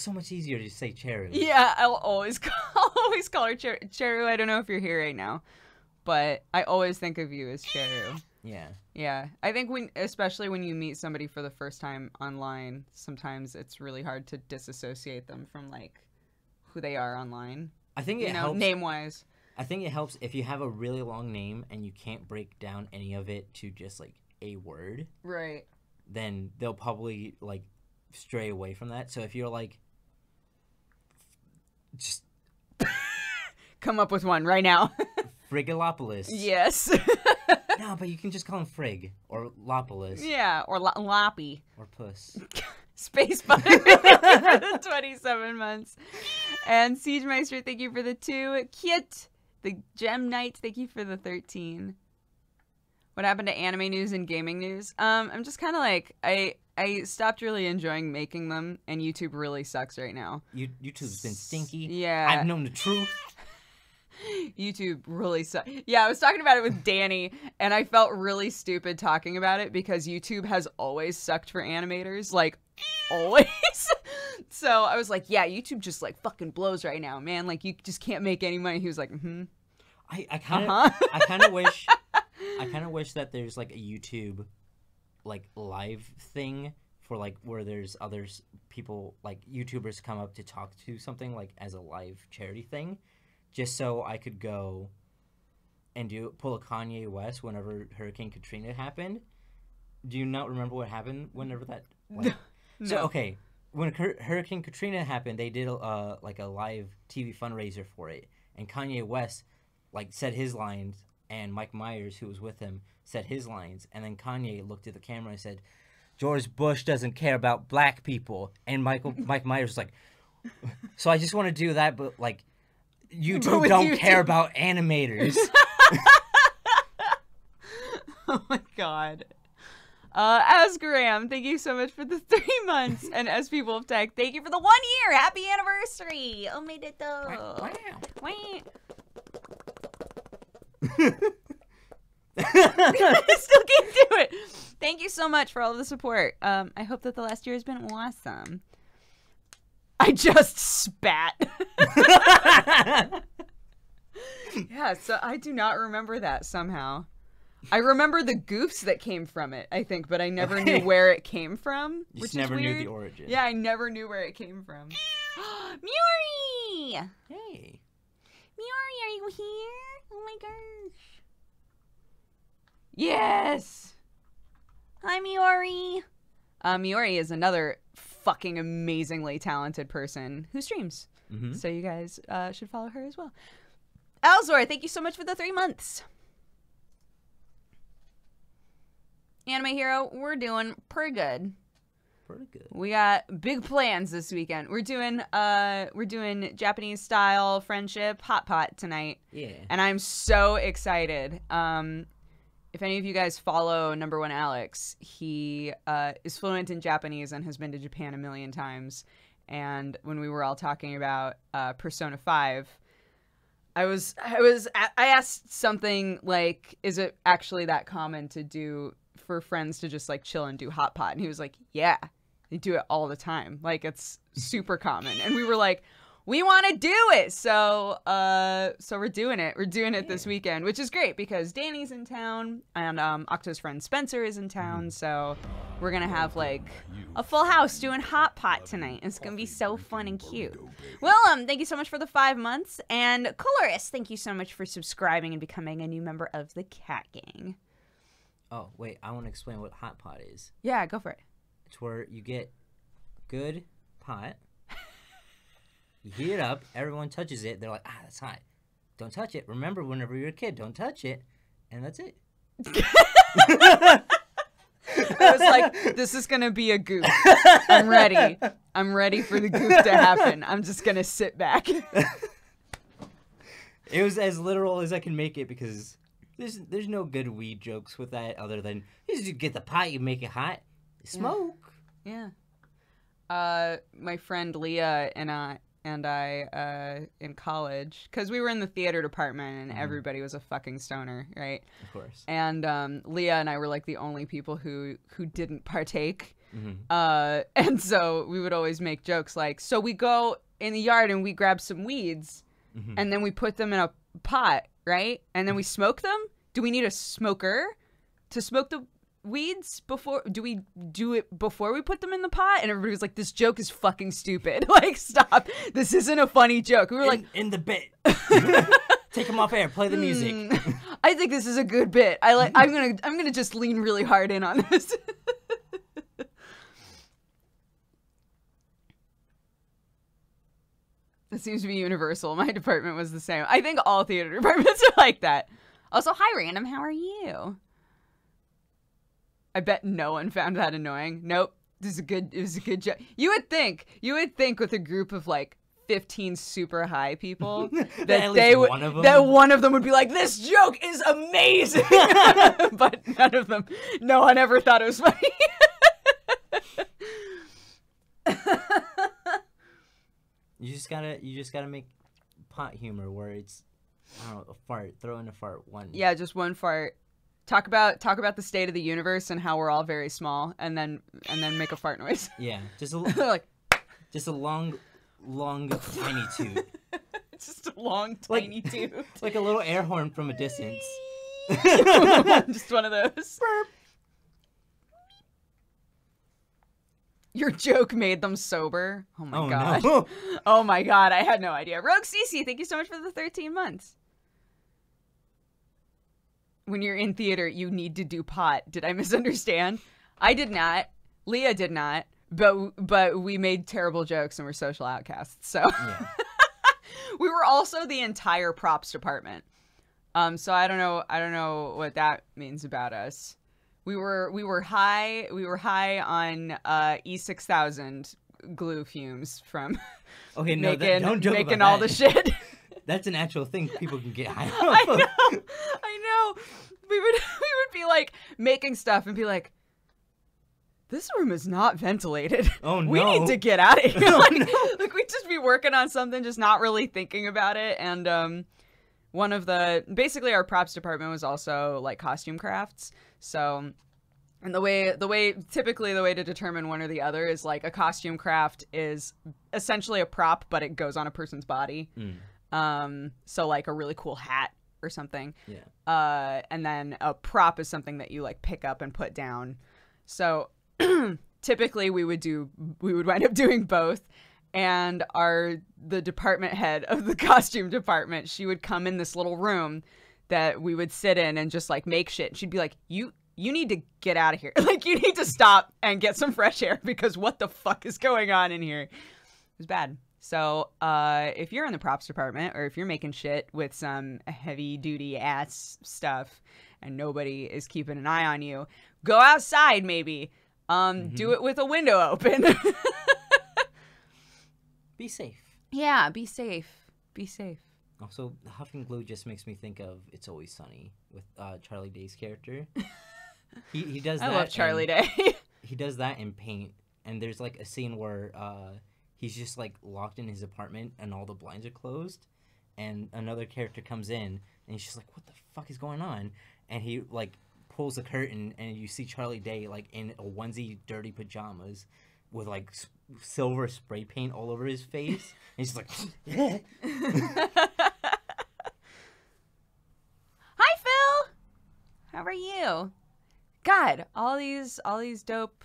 so much easier to say Cheru. Yeah, I'll always call her Cheru. I don't know if you're here right now, but I always think of you as Cheru. Yeah. Yeah. I think especially when you meet somebody for the first time online, sometimes it's really hard to disassociate them from, like, who they are online. I think it helps. Name-wise. I think it helps if you have a really long name and you can't break down any of it to just like a word. Right. Then they'll probably like stray away from that. So if you're like, just come up with one right now. Frigalopolis. Yes. No, but you can just call him Frig or Lopolis. Yeah, or Loppy. Or Puss. Space Butter, thank you for the 27 months. And Siege Meister, thank you for the 2. Kit, the Gem Knight, thank you for the 13. What happened to anime news and gaming news? I'm just kind of like, I stopped really enjoying making them, and YouTube really sucks right now. YouTube's been stinky. Yeah. I've known the truth. YouTube really sucks. Yeah, I was talking about it with Danny, and I felt really stupid talking about it because YouTube has always sucked for animators, like, always. So I was like, yeah, YouTube just, like, fucking blows right now, man. Like, you just can't make any money. He was like, I kind of wish that there's, like, a YouTube, like, live thing for, like, where there's others, people, like, YouTubers come up to talk to something, like, as a live charity thing. Just so I could go and pull a Kanye West whenever Hurricane Katrina happened. Do you not remember what happened whenever that? Like... No. So okay, when Hurricane Katrina happened, they did like a live TV fundraiser for it, and Kanye West like said his lines, and Mike Myers, who was with him, said his lines, and then Kanye looked at the camera and said, "George Bush doesn't care about black people," and Mike Myers was like, "So I just want to do that, but like." YouTube don't care about animators. Oh my god. Asgram, thank you so much for the 3 months. And SP Wolf Tech, thank you for the 1 year. Happy anniversary. Oh my god. Wow. I still can't do it. Thank you so much for all of the support. I hope that the last year has been awesome. I just spat. Yeah, so I do not remember that somehow. I remember the goofs that came from it, I think, but I never knew where it came from. You which just never is weird. knew the origin. Yeah, I never knew where it came from. Muri! Hey. Muri, are you here? Oh my gosh. Yes! Hi, Muri. Muri is another fucking amazingly talented person who streams. Mm-hmm. So you guys should follow her as well. Alzor, thank you so much for the 3 months. Anime Hero, we're doing pretty good. Pretty good. We got big plans this weekend. We're doing Japanese style friendship hot pot tonight. Yeah. And I'm so excited. If any of you guys follow Number One Alex, he is fluent in Japanese and has been to Japan a million times. And when we were all talking about Persona 5, I asked something like, is it actually that common to do for friends to just like chill and do hot pot? And he was like, yeah, they do it all the time. Like, it's super common. And we were like, we want to do it. So we're doing it. We're doing it this weekend, which is great because Danny's in town and Octo's friend Spencer is in town. So we're going to have like a full house doing hot pot tonight. It's going to be so fun and cute. Willem, thank you so much for the 5 months. And Colorist, thank you so much for subscribing and becoming a new member of the Cat Gang. Oh, wait, I want to explain what hot pot is. Yeah, go for it. It's where you get good pot, you heat it up, everyone touches it, they're like, ah, that's hot. Don't touch it. Remember, whenever you're a kid, don't touch it. And that's it. I was like, this is going to be a goof. I'm ready. I'm ready for the goof to happen. I'm just going to sit back. It was as literal as I can make it because there's no good weed jokes with that other than you get the pot, you make it hot, smoke. Yeah. My friend Leah and I in college, because we were in the theater department and everybody was a fucking stoner, right? Of course. And Leah and I were like the only people who didn't partake. Mm-hmm. And so we would always make jokes like, so we go in the yard and we grab some weeds and then we put them in a pot, right? And then we smoke them. Do we need a smoker to smoke the weeds before? Do we do it before we put them in the pot? And everybody was like, this joke is fucking stupid. Like, stop. This isn't a funny joke. We were like, in the bit. Take him off air. Play the music. I think this is a good bit. I'm gonna just lean really hard in on this. It seems to be universal. My department was the same. I think all theater departments are like that. Also, hi Random, how are you? I bet no one found that annoying. Nope. It was a good joke. You would think with a group of like 15 super high people that one of them would be like, this joke is amazing. But no one ever thought it was funny. You just gotta make pot humor where it's, I don't know, a fart, throw in a fart one. Yeah, just one fart. Talk about the state of the universe and how we're all very small, and then make a fart noise. Yeah, just a like, just a long tiny toot. It's just a long tiny toot. It's like a little air horn from a distance. Just one of those. Burp. Your joke made them sober. Oh my god. No. Oh my god, I had no idea. Rogue Cece, thank you so much for the 13 months. When you're in theater, you need to do pot. Did I misunderstand? I did not. Leah did not. But we made terrible jokes and we're social outcasts. So Yeah. We were also the entire props department. So I don't know what that means about us. We were high on E6000 glue fumes from Okay, no, don't joke making about all that. the shit. That's an actual thing people can get high I off of. know. We would be like making stuff and be like, this room is not ventilated. Oh no. We need to get out of here. Oh, like, no. like we'd just be working on something, just not really thinking about it. And basically our props department was also like costume crafts. So, and typically the way to determine one or the other is like a costume craft is essentially a prop, but it goes on a person's body. So like a really cool hat or something. Yeah. And then a prop is something that you like pick up and put down. So typically we would wind up doing both. And the department head of the costume department, she would come in this little room that we would sit in and just like make shit. She'd be like, you need to get out of here. Like, you need to stop and get some fresh air because what the fuck is going on in here? It was bad. So if you're in the props department or if you're making shit with some heavy duty ass stuff and nobody is keeping an eye on you, go outside maybe. Do it with a window open. Be safe. Yeah, be safe. Be safe. Also, huffing glue just makes me think of It's Always Sunny with Charlie Day's character. He does that. I love Charlie Day. He does that in Paint, and there's like a scene where he's just like locked in his apartment and all the blinds are closed, and another character comes in and he's just like, what the fuck is going on? And he like pulls the curtain and you see Charlie Day like in a onesie, dirty pajamas with like silver spray paint all over his face, and he's just like Hi Phil, how are you? God, all these dope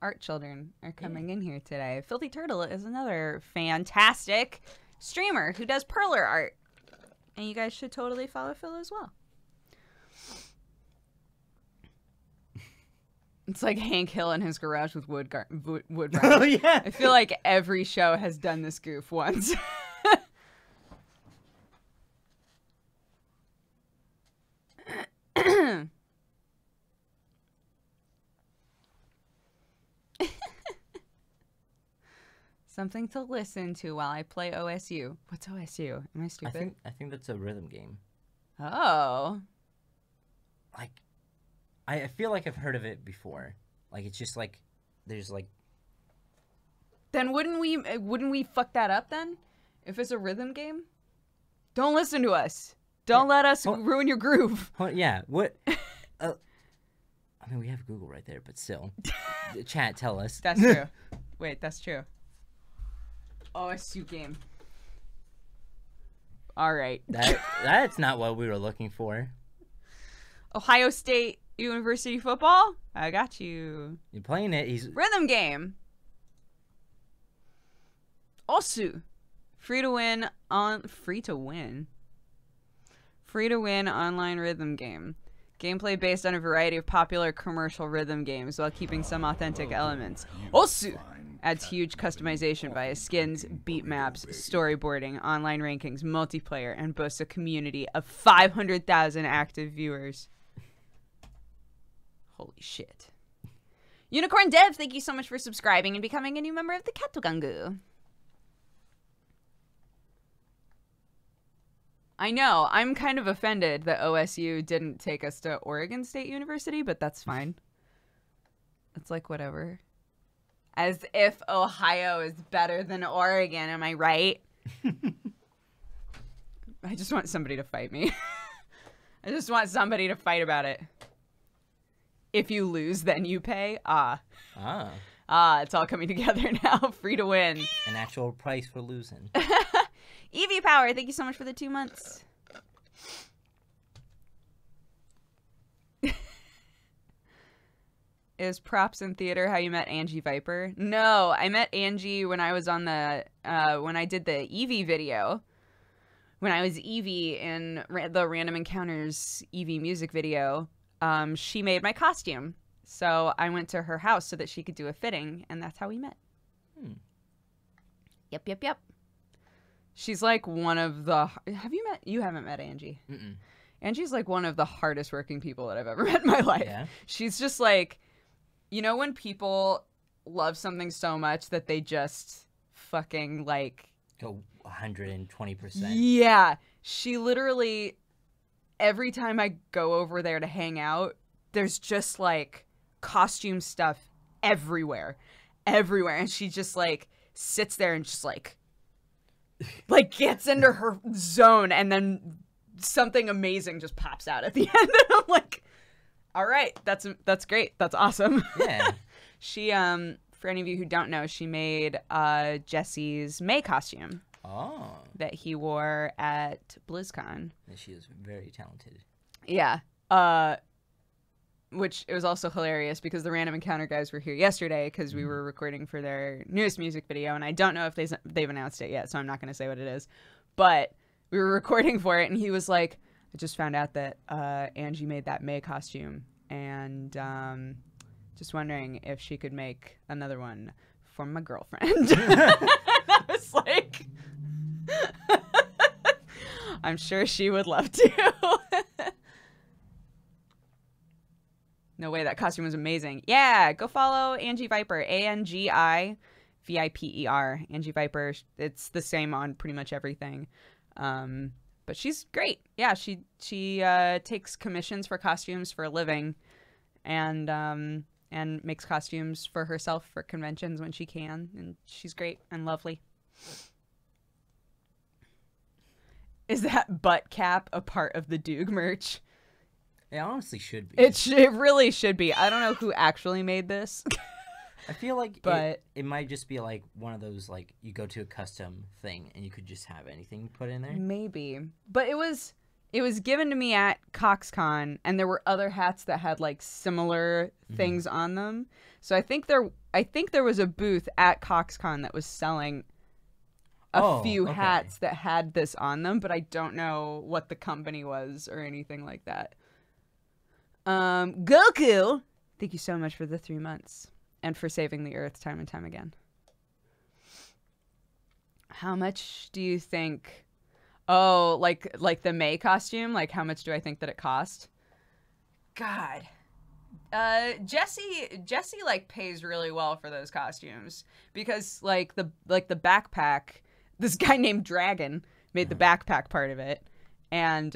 art children are coming in here today. Filthy Turtle is another fantastic streamer who does perler art, and you guys should totally follow Phil as well. It's like Hank Hill in his garage with wood oh yeah. I feel like every show has done this goof once. Something to listen to while I play OSU. What's OSU? Am I stupid? I think that's a rhythm game. Oh. Like, I feel like I've heard of it before. Like, it's just like there's like. Then wouldn't we fuck that up then? If it's a rhythm game? Don't listen to us. Don't let us ruin your groove. Yeah. What? I mean, we have Google right there, but still. Chat, tell us. That's true. Wait, that's true. OSU game. All right. That's not what we were looking for. Ohio State University football? I got you. You're playing it. He's Rhythm game. OSU. Free to win. Free-to-win online rhythm game. Gameplay based on a variety of popular commercial rhythm games while keeping some authentic elements. Also adds huge customization via skins, beat maps, storyboarding, online rankings, multiplayer, and boasts a community of 500,000 active viewers. Holy shit. Unicorn Dev, thank you so much for subscribing and becoming a new member of the Katogangu. I know, I'm kind of offended that OSU didn't take us to Oregon State University, but that's fine. It's like, whatever. As if Ohio is better than Oregon, am I right? I just want somebody to fight me. I just want somebody to fight about it. If you lose, then you pay. It's all coming together now. Free to win. An actual price for losing. Evie Power, thank you so much for the 2 months. Is props in theater how you met Angie Viper? No, I met Angie when I was on the, when I did the Eevee video. When I was Eevee in the Random Encounters Eevee music video, she made my costume. So I went to her house so that she could do a fitting, and that's how we met. Yep. She's like one of the... You haven't met Angie. Mm-mm. Angie's like one of the hardest working people that I've ever met in my life. Yeah? She's just like... You know when people love something so much that they just fucking like... Go 120%. Yeah. She literally... Every time I go over there to hang out, there's just like costume stuff everywhere. And she just like sits there and just like gets into her zone, and then something amazing just pops out at the end. And I'm like, all right, that's great. That's awesome. Yeah. She, for any of you who don't know, she made Jesse's May costume. Oh. That he wore at BlizzCon. And she is very talented. Yeah. Which it was also hilarious because the Random Encounter guys were here yesterday because we were recording for their newest music video, and I don't know if they've announced it yet, so I'm not going to say what it is. But we were recording for it, and he was like, I just found out that Angie made that May costume, and just wondering if she could make another one for my girlfriend. I was like, I'm sure she would love to. No way, that costume was amazing. Yeah, go follow Angie Viper, ANGI VIPER. Angie Viper, it's the same on pretty much everything. But she's great. Yeah, she takes commissions for costumes for a living, and makes costumes for herself for conventions when she can, and she's great and lovely. Is that butt cap a part of the Doog merch? It honestly should be. It really should be. I don't know who actually made this. I feel like but it might just be like one of those, like, you go to a custom thing and you could just have anything put in there. Maybe. But it was given to me at CoxCon, and there were other hats that had like similar things on them. So I think there was a booth at CoxCon that was selling a few hats that had this on them, but I don't know what the company was or anything like that. Goku, thank you so much for the 3 months and for saving the Earth time and time again. How much do you think? Oh, like the May costume. Like, how much do I think that it cost? God, Jesse like pays really well for those costumes because like the backpack. This guy named Dragon made the backpack part of it, and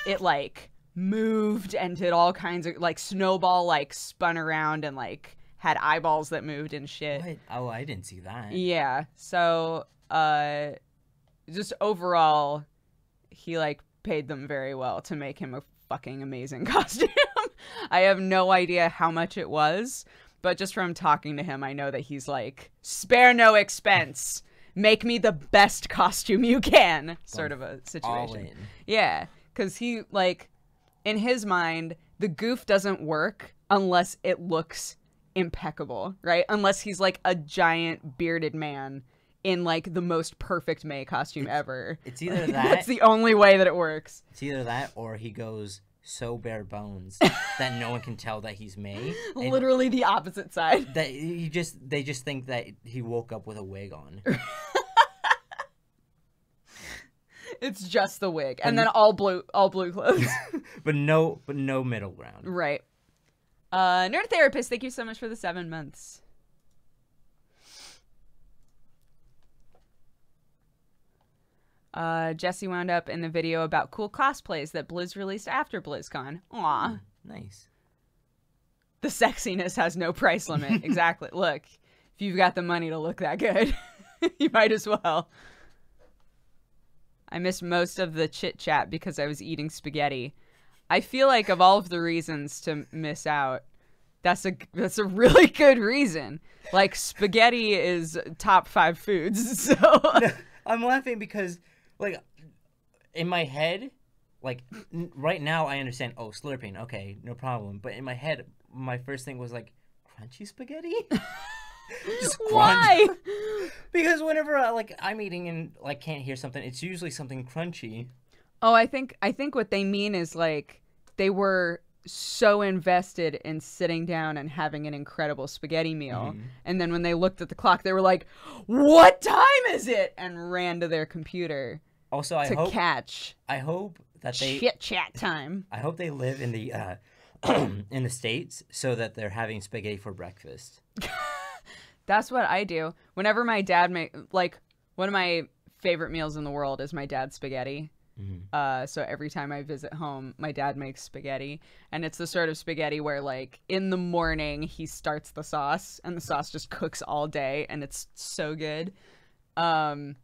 it like moved and did all kinds of like snowball, like spun around and like had eyeballs that moved and shit. What? Oh, I didn't see that. Yeah. So just overall, he like paid them very well to make him a fucking amazing costume. I have no idea how much it was, but just from talking to him, I know that he's like, spare no expense. Make me the best costume you can, sort of a situation. All in. Yeah, because he, like, in his mind, the goof doesn't work unless it looks impeccable, right? Unless he's, like, a giant bearded man in like the most perfect May costume ever. It's either that. That's the only way that it works. It's either that or he goes so bare bones that no one can tell that he's May. Literally the opposite side. That they just think that he woke up with a wig on. It's just the wig, and then all blue clothes. but no middle ground. Right. Nerd Therapist, thank you so much for the 7 months. Jesse wound up in the video about cool cosplays that Blizz released after BlizzCon. Aw. Nice. The sexiness has no price limit. Exactly. Look, if you've got the money to look that good, you might as well. I missed most of the chit-chat because I was eating spaghetti. I feel like of all of the reasons to miss out, that's a really good reason. Like, spaghetti is top 5 foods, so... I'm laughing because, like, in my head, like, right now I understand, oh, slurping, okay, no problem. But in my head, my first thing was, like, crunchy spaghetti? Just Why? Because whenever I'm eating and like can't hear something, it's usually something crunchy. Oh, I think what they mean is like they were so invested in sitting down and having an incredible spaghetti meal, and then when they looked at the clock, they were like, "What time is it?" and ran to their computer. Also, I hope that they chit chat time. I hope they live in the in the States so that they're having spaghetti for breakfast. That's what I do. Whenever my dad like, one of my favorite meals in the world is my dad's spaghetti. So every time I visit home, my dad makes spaghetti, and it's the sort of spaghetti where like in the morning he starts the sauce and the sauce just cooks all day, and it's so good. And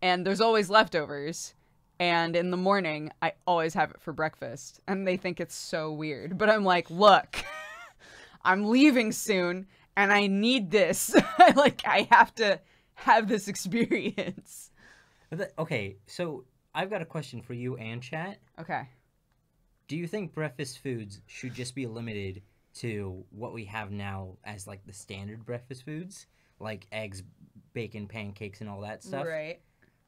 there's always leftovers, and in the morning I always have it for breakfast, and they think it's so weird, but I'm like, look, I'm leaving soon and I need this. Like, I have to have this experience. Okay, so I've got a question for you and chat. Okay. Do you think breakfast foods should just be limited to what we have now as like the standard breakfast foods, like eggs, bacon, pancakes, and all that stuff? Right.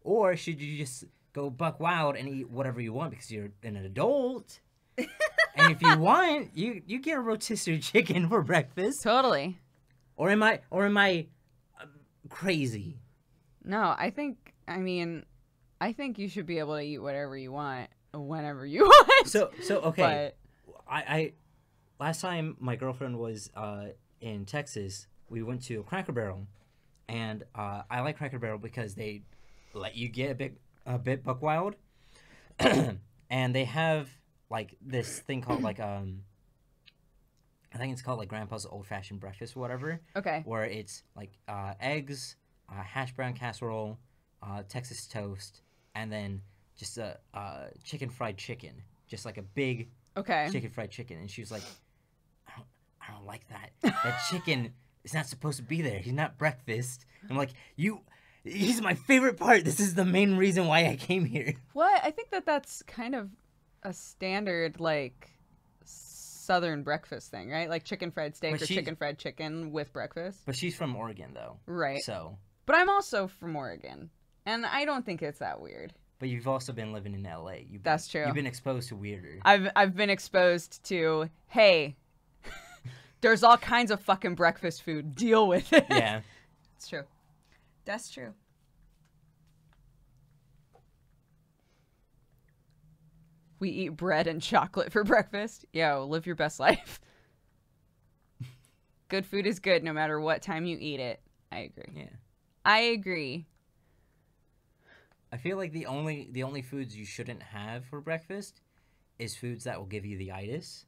Or should you just go buck wild and eat whatever you want because you're an adult? And if you want, you get a rotisserie chicken for breakfast. Totally. Or am I crazy? No, I think you should be able to eat whatever you want whenever you want. So okay. But... I last time my girlfriend was in Texas, we went to Cracker Barrel, and I like Cracker Barrel because they let you get a bit buck wild, and they have like this thing called like I think it's called like Grandpa's Old Fashioned Breakfast or whatever. Okay. Where it's like eggs, hash brown casserole, Texas toast, and then just a chicken fried chicken, just like a big chicken fried chicken. And she was like, I don't like that. That chicken is not supposed to be there. He's not breakfast. I'm like, he's my favorite part. This is the main reason why I came here. What? I think that's kind of a standard like Southern breakfast thing, right? Like chicken fried steak or chicken fried chicken with breakfast. But she's from Oregon, though. Right. So. But I'm also from Oregon, and I don't think it's that weird. But you've also been living in LA. That's true. You've been exposed to weirder. I've been exposed to, hey, there's all kinds of fucking breakfast food. Deal with it. Yeah. It's true. That's true. We eat bread and chocolate for breakfast. Yo, live your best life. Good food is good no matter what time you eat it. I agree. Yeah. I agree. I feel like the only foods you shouldn't have for breakfast is foods that will give you the itis.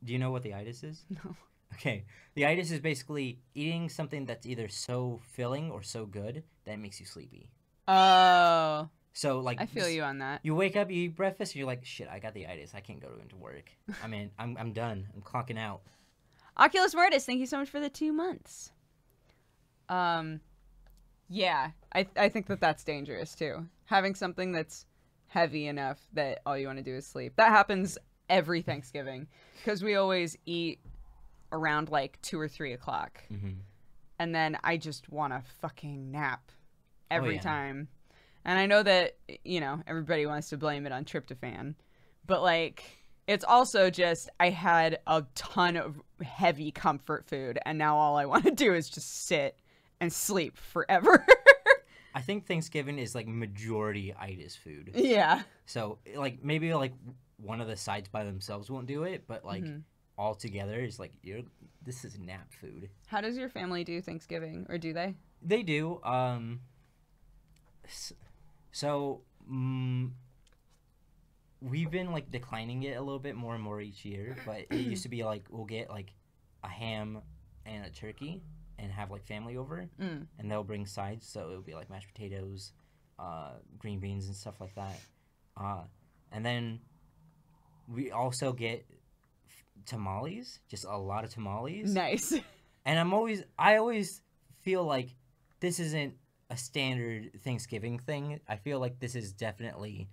Do you know what the itis is? No. Okay. The itis is basically eating something that's either so filling or so good that it makes you sleepy. Oh. So, like... I feel you on that. You wake up, you eat breakfast, and you're like, shit, I got the itis. I can't go into work. I mean, I'm done. I'm clocking out. Oculus Mortis, thank you so much for the 2 months. Yeah, I think that's dangerous, too. Having something that's heavy enough that all you want to do is sleep. That happens every Thanksgiving, because we always eat around, like, 2 or 3 o'clock. Mm-hmm. And then I just want to fucking nap. every yeah. time. And I know that, everybody wants to blame it on tryptophan, but like, it's also just, I had a ton of heavy comfort food, and now all I want to do is just sit and sleep forever. I think Thanksgiving is like majority itis food. Yeah. So like maybe like one of the sides by themselves won't do it, but like all together is like this is nap food. How does your family do Thanksgiving, or do they? They do. We've been like declining it a little bit more and more each year, but it used to be like we'll get like a ham and a turkey and have like family over, and they'll bring sides, so it'll be like mashed potatoes, green beans and stuff like that, and then we also get tamales, just a lot of tamales. Nice. And I always feel like this isn't a standard Thanksgiving thing. I feel like this is definitely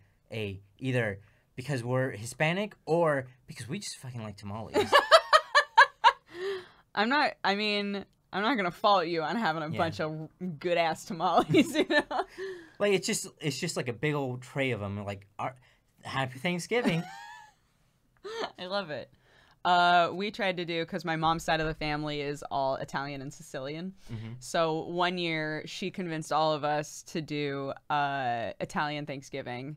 either because we're Hispanic or because we just fucking like tamales. I'm not gonna fault you on having a bunch of good ass tamales, Like it's just like a big old tray of them. And like, happy Thanksgiving. I love it. We tried to do, because my mom's side of the family is all Italian and Sicilian. So one year she convinced all of us to do Italian Thanksgiving.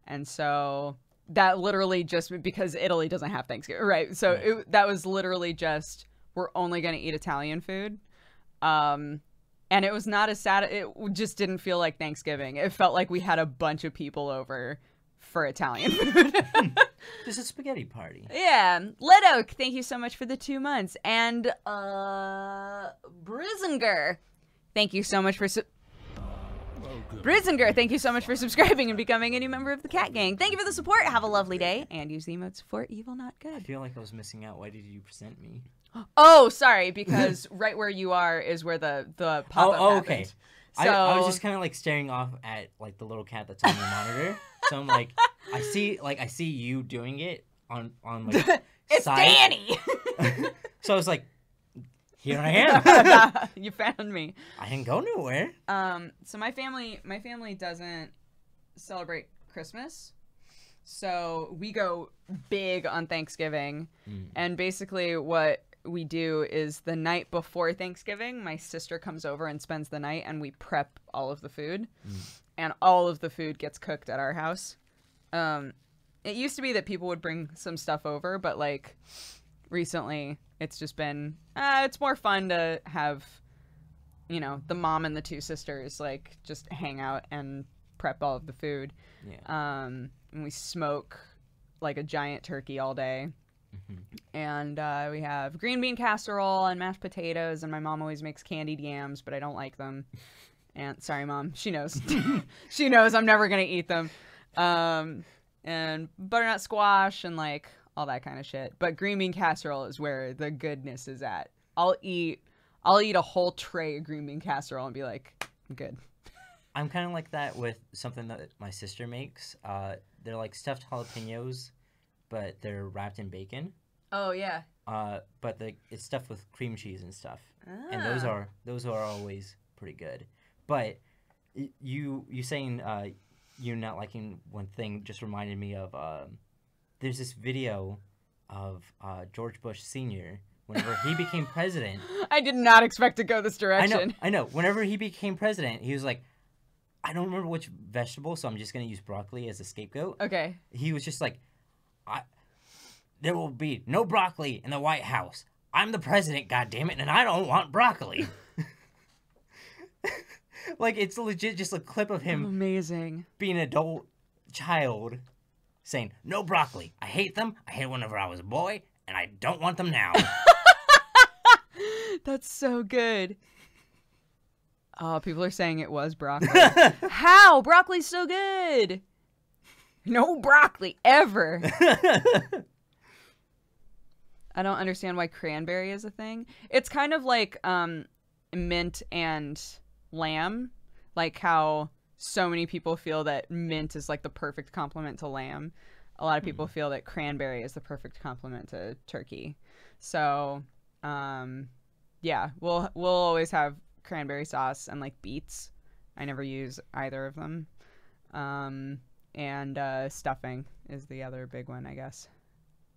And so that literally just, because Italy doesn't have Thanksgiving, right? So that was literally just, we're only going to eat Italian food. And it was not as sad. It just didn't feel like Thanksgiving. It felt like we had a bunch of people over for Italian food. Just a spaghetti party. Yeah. Lit Oak, thank you so much for the 2 months. And Brizinger, thank you so much for Brizinger, thank you so much for subscribing and becoming a new member of the Cat Gang. Thank you for the support. Have a lovely day, and use the emotes for evil, not I good. feel like I was missing out. Why did you present me? Oh, sorry, because right where you are is where the pop-up happened. Okay. So I was just kind of like staring off at like the little cat that's on your monitor. So I'm like, I see you doing it on like it's side. Danny. So I was like, here I am. You found me. I didn't go nowhere. So my family doesn't celebrate Christmas. So we go big on Thanksgiving. And basically what we do is the night before Thanksgiving, my sister comes over and spends the night, and we prep all of the food. And all of the food gets cooked at our house. It used to be that people would bring some stuff over, but like recently it's just been, it's more fun to have, the mom and the 2 sisters like just hang out and prep all of the food. Yeah. And we smoke like a giant turkey all day. And we have green bean casserole and mashed potatoes, and my mom always makes candied yams, but I don't like them. And sorry, Mom, she knows. She knows I'm never gonna eat them. And butternut squash and like all that kind of shit. But green bean casserole is where the goodness is at. I'll eat a whole tray of green bean casserole and be like, I'm good. I'm kind of like that with something that my sister makes. They're like stuffed jalapenos, but they're wrapped in bacon. Oh yeah. But it's stuffed with cream cheese and stuff. And those are always pretty good. But you saying you not liking one thing just reminded me of there's this video of George Bush Sr. whenever he became president. I did not expect to go this direction. I know. Whenever he became president, he was like, I don't remember which vegetable, so I'm just going to use broccoli as a scapegoat. Okay. He was just like, there will be no broccoli in the White House. I'm the president, goddammit, and I don't want broccoli. Like, it's legit just a clip of him amazing being an adult child saying, no broccoli. I hate them. I hate whenever I was a boy, and I don't want them now. That's so good. Oh, people are saying it was broccoli. How? Broccoli's so good. No broccoli, ever. I don't understand why cranberry is a thing. It's kind of like mint and lamb. Like how so many people feel that mint is like the perfect complement to lamb. A lot of people feel that cranberry is the perfect complement to turkey. So, yeah, we'll always have cranberry sauce and like beets I never use either of them. And stuffing is the other big one, I guess.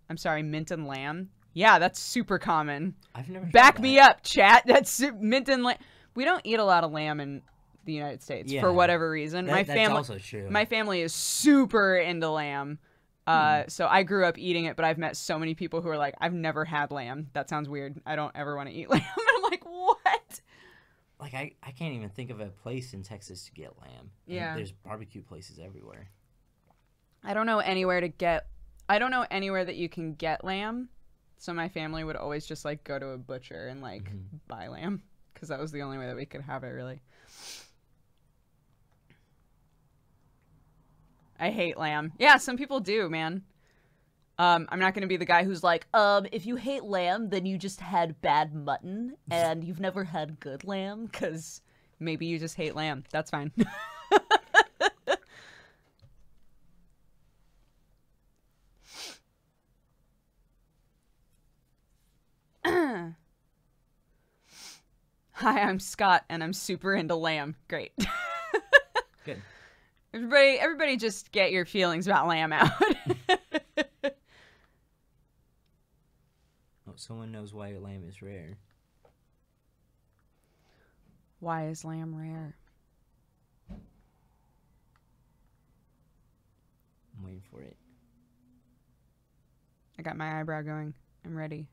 I'm sorry, mint and lamb. Yeah, that's super common. I've never Back tried me that. up, chat. That's mint and lamb. We don't eat a lot of lamb in the United States for whatever reason. That's also true. My family is super into lamb. So I grew up eating it, but I've met so many people who are like, I've never had lamb. That sounds weird. I don't ever want to eat lamb. And I'm like, what? Like, I can't even think of a place in Texas to get lamb. Yeah. And there's barbecue places everywhere. I don't know anywhere that you can get lamb. So my family would always just like go to a butcher and like buy lamb because that was the only way that we could have it, really. I hate lamb. Yeah, some people do, man. I'm not going to be the guy who's like, if you hate lamb, then you just had bad mutton and you've never had good lamb, because maybe you just hate lamb. That's fine. Hi, I'm Scott, and I'm super into lamb. Great. Good. Everybody just get your feelings about lamb out. Oh, someone knows why lamb is rare. Why is lamb rare? I'm waiting for it. I got my eyebrow going. I'm ready.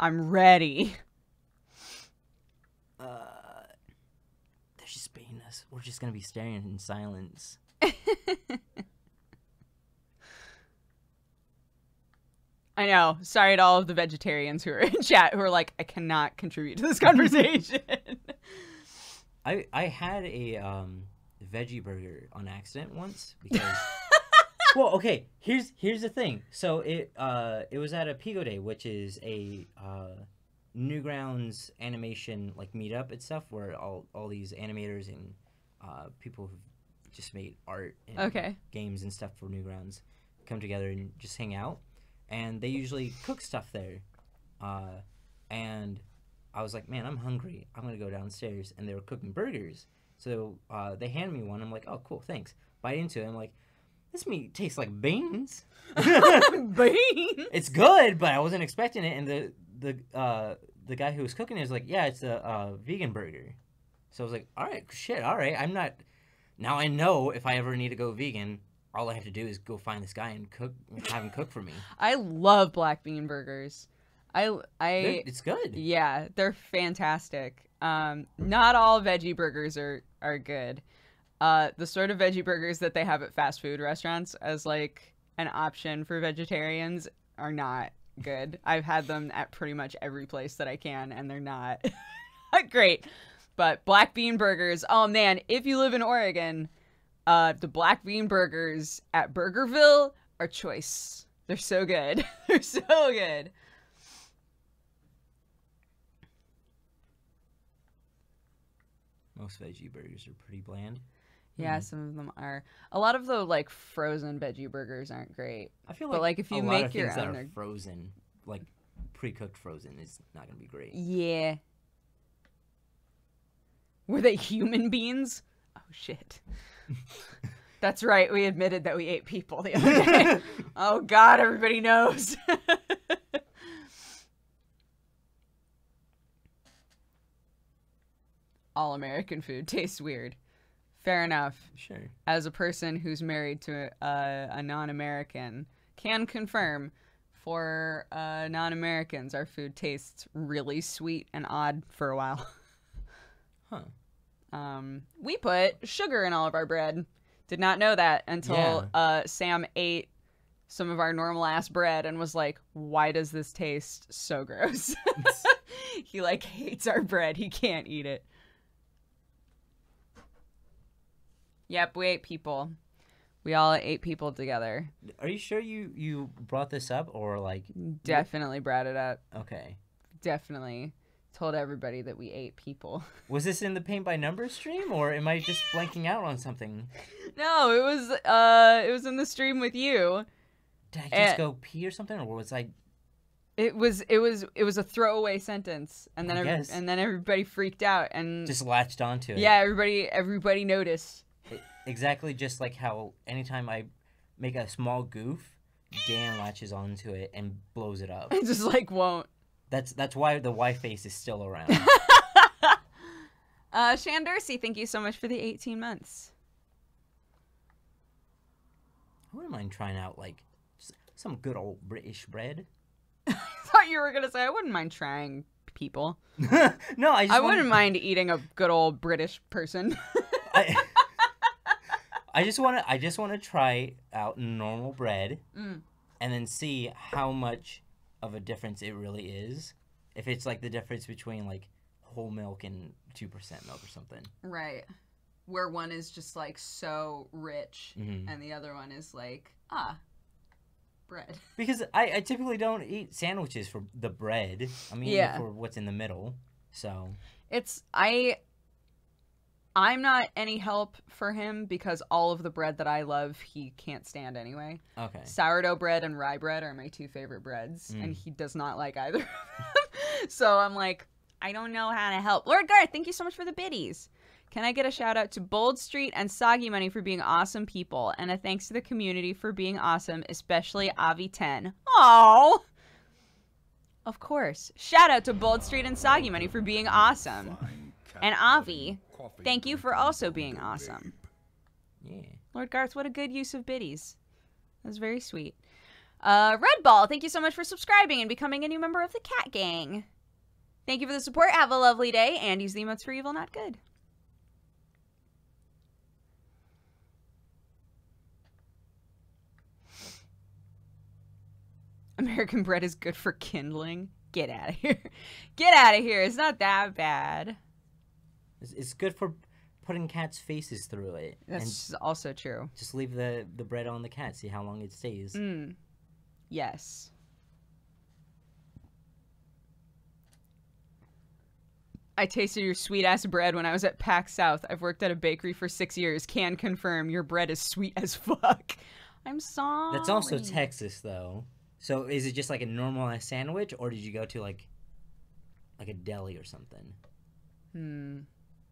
I'm ready. They're just baiting us. We're just gonna be staring in silence. I know. Sorry to all of the vegetarians who are in chat who are like, I cannot contribute to this conversation. I had a veggie burger on accident once because well, okay, here's the thing. So it was at a Pico Day, which is a Newgrounds animation like meetup and stuff, where all these animators and people who've just made art and games and stuff for Newgrounds come together and just hang out. And they usually cook stuff there. And I was like, man, I'm hungry. I'm going to go downstairs. And they were cooking burgers. So they handed me one. I'm like, oh, cool, thanks. Bite into it. I'm like, this meat tastes like beans. Beans? It's good, but I wasn't expecting it. And the guy who was cooking it was like, yeah, it's a vegan burger. So I was like, all right, shit, all right. I'm not... Now I know if I ever need to go vegan, all I have to do is go find this guy and have him cook for me. I love black bean burgers. It's good. Yeah, they're fantastic. Not all veggie burgers are good. The sort of veggie burgers that they have at fast food restaurants as like an option for vegetarians are not good. I've had them at pretty much every place that I can, and they're not great. But black bean burgers, oh man, if you live in Oregon, the black bean burgers at Burgerville are choice. They're so good. They're so good. Most veggie burgers are pretty bland. Yeah, some of them are. A lot of the like frozen veggie burgers aren't great. I feel but like if you a lot make of your things that own, are they're... frozen, like pre-cooked frozen, is not gonna be great. Yeah. Were they human beings? Oh shit. That's right. We admitted that we ate people the other day. Oh god, everybody knows. All American food tastes weird. Fair enough. Sure. As a person who's married to a non-American, can confirm for non-Americans, our food tastes really sweet and odd for a while. Huh. We put sugar in all of our bread. Did not know that until Sam ate some of our normal ass bread and was like, why does this taste so gross? He like hates our bread. He can't eat it. Yep, we ate people. We all ate people together. Are you sure you brought this up, or like... Definitely brought it up. Okay. Definitely told everybody that we ate people. Was this in the Paint by Numbers stream, or am I just blanking out on something? No, it was in the stream with you. Did I just go pee or something, or was I... It was a throwaway sentence, and then guess. and then everybody freaked out and Just latched onto it. yeah, everybody noticed. Exactly, just like how anytime I make a small goof, Dan latches onto it and blows it up. It just like won't. That's why the Y face is still around. Shandercy, thank you so much for the 18 months. I wouldn't mind trying out like some good old British bread. I thought you were gonna say I wouldn't mind trying people. No, I wouldn't mind eating a good old British person. I just want to try out normal bread, and then see how much of a difference it really is. If it's like the difference between like whole milk and 2% milk or something. Right. Where one is just like so rich, and the other one is like bread. Because I typically don't eat sandwiches for the bread. I'm eating for what's in the middle. So I'm not any help for him because all of the bread that I love he can't stand anyway. Okay. Sourdough bread and rye bread are my 2 favorite breads, and he does not like either of them. So I'm like, I don't know how to help. Lord Garth, thank you so much for the biddies. Can I get a shout out to Bold Street and Soggy Money for being awesome people, and a thanks to the community for being awesome, especially Avi10. Oh, of course. Shout out to Bold Street and Soggy Money for being awesome, and Avi, thank you for also being awesome. Yeah. Lord Garth, what a good use of biddies. That was very sweet. Red Ball, thank you so much for subscribing and becoming a new member of the Cat Gang. Thank you for the support. Have a lovely day, and use the emotes for evil, not good. American bread is good for kindling. Get out of here. Get out of here. It's not that bad. It's good for putting cats' faces through it. That's also true. Just leave the bread on the cat. See how long it stays. Yes. I tasted your sweet-ass bread when I was at PAC South. I've worked at a bakery for 6 years. Can confirm your bread is sweet as fuck. I'm sorry. That's also Texas, though. So is it just like a normal sandwich, or did you go to like a deli or something?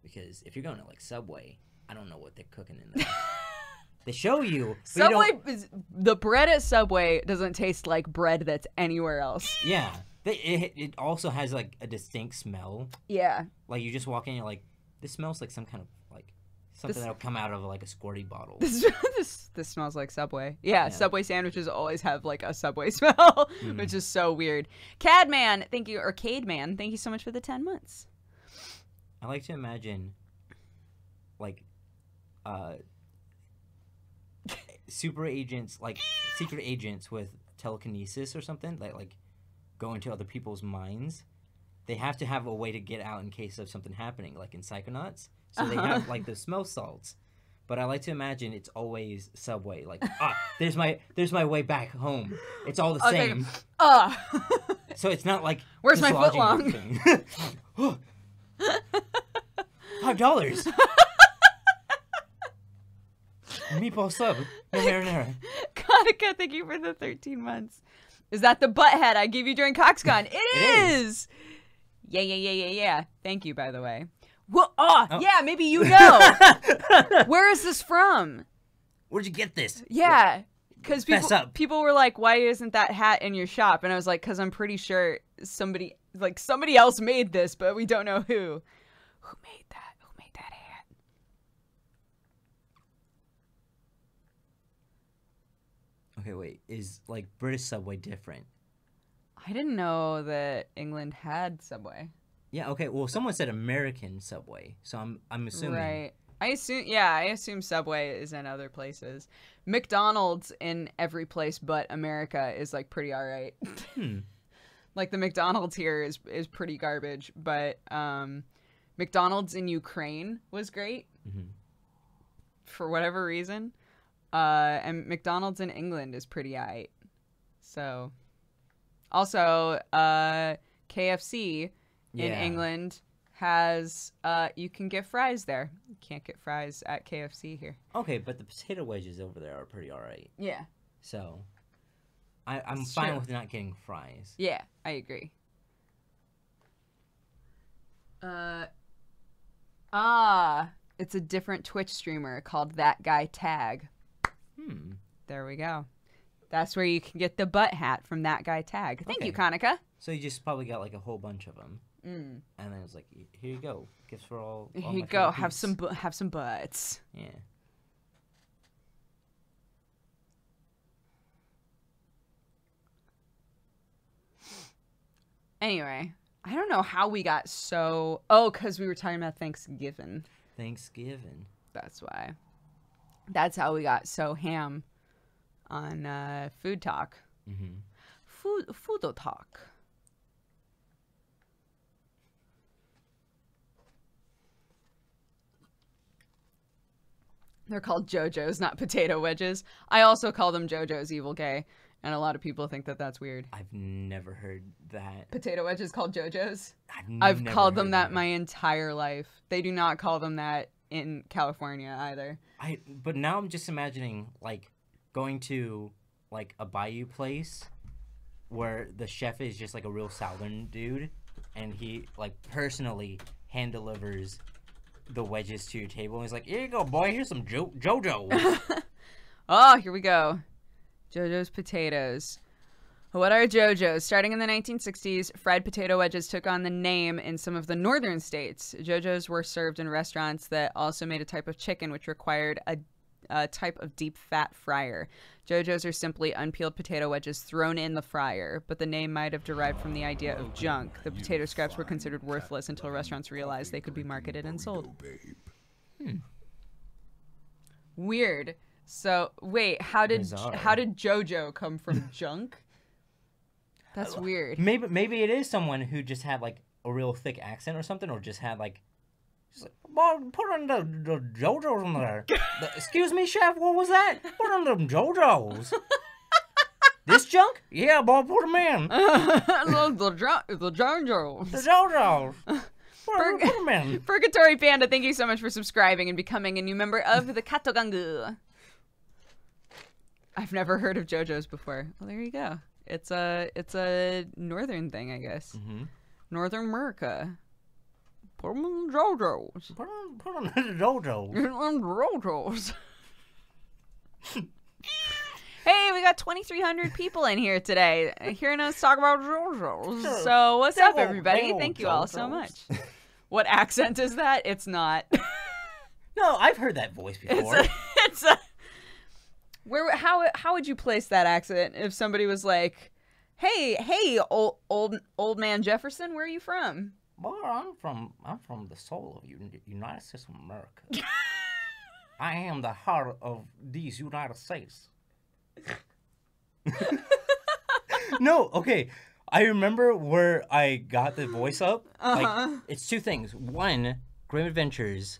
Because if you're going to like Subway, I don't know what they're cooking in there. They show you. Subway the bread at Subway doesn't taste like bread that's anywhere else. Yeah. It also has like a distinct smell. Yeah. Like you just walk in, you're like, this smells like some kind of like something that'll come out of like a squirty bottle. This smells like Subway. Yeah, Subway sandwiches always have like a Subway smell, which is so weird. Cadman, thank you, or Cademan, thank you so much for the 10 months. I like to imagine like super agents, like secret agents with telekinesis or something, like go into other people's minds. They have to have a way to get out in case of something happening, like in Psychonauts. So they have like the smell salts. But I like to imagine it's always Subway. Like, there's my way back home. It's all the same. So it's not like where's my footlong? $5. Meatball sub. No marinara. Kanika, thank you for the 13 months. Is that the butthead I gave you during CoxCon? It is. Yeah. Thank you, by the way. Well, yeah, maybe you know. Where is this from? Where'd you get this? Yeah, because people were like, "Why isn't that hat in your shop?" And I was like, "Because I'm pretty sure somebody else made this, but we don't know who. Who made that? Who made that hat?" Okay, wait. Is like British Subway different? I didn't know that England had Subway. Yeah, okay. Well, someone said American Subway, so I'm assuming. Right. I assume Subway is in other places. McDonald's in every place but America is like pretty all right. Like the McDonald's here is pretty garbage, but McDonald's in Ukraine was great for whatever reason. And McDonald's in England is pretty all right. So also KFC in England has you can get fries there. You can't get fries at KFC here. Okay, but the potato wedges over there are pretty all right. Yeah. So I'm It's fine true. with not getting fries. Yeah, I agree. It's a different Twitch streamer called That Guy Tag. There we go. That's where you can get the butt hat from That Guy Tag. Thank you, Okay. Kanika. So you just probably got like a whole bunch of them, and then it's like, here you go, gifts for all. Here my you favorite go. Have peeps." some butts. Yeah. Anyway, I don't know how we got so. Oh, because we were talking about Thanksgiving. Thanksgiving. That's why. That's how we got so ham on Food Talk. Mm-hmm. Food Talk. They're called JoJo's, not potato wedges. I also call them JoJo's Evil Gay, and a lot of people think that that's weird. I've never heard that. Potato wedges called JoJo's? I've never called them heard that my entire life. They do not call them that in California either. But now I'm just imagining like going to like a bayou place where the chef is just like a real southern dude, and he like personally hand delivers the wedges to your table. And he's like, "Here you go, boy. Here's some JoJo's." Oh, here we go. JoJo's potatoes. What are JoJo's? Starting in the 1960s, fried potato wedges took on the name in some of the northern states. JoJo's were served in restaurants that also made a type of chicken which required a type of deep fat fryer. JoJo's are simply unpeeled potato wedges thrown in the fryer, but the name might have derived from the idea of junk. The potato scraps were considered worthless until restaurants realized they could be marketed and sold. Weird. So, wait, how did Bizarre. JoJo come from junk? That's weird. Maybe it is someone who just had like a real thick accent or something, or just had like, well, put on the JoJo's in there. Excuse me, chef, what was that? Put on them JoJo's. This junk? Yeah, boy, put them in. the JoJo's. The JoJo's. Put them in. Purgatory Panda, thank you so much for subscribing and becoming a new member of the Katogangu. I've never heard of JoJo's before. Well, there you go. It's a northern thing, I guess. Mm-hmm. Northern America. Put them in the JoJo's. Put on the JoJo's. JoJo's. Hey, we got 2,300 people in here today hearing us talk about JoJo's. So what's up, everybody? Thank you all so much. What accent is that? It's not. No, I've heard that voice before. It's a. How would you place that accent if somebody was like, "Hey, old man Jefferson, where are you from?" Boy, I'm from the soul of United States of America. I am the heart of these United States. No, okay. I remember where I got the voice up. Like, it's two things. One, Grim Adventures,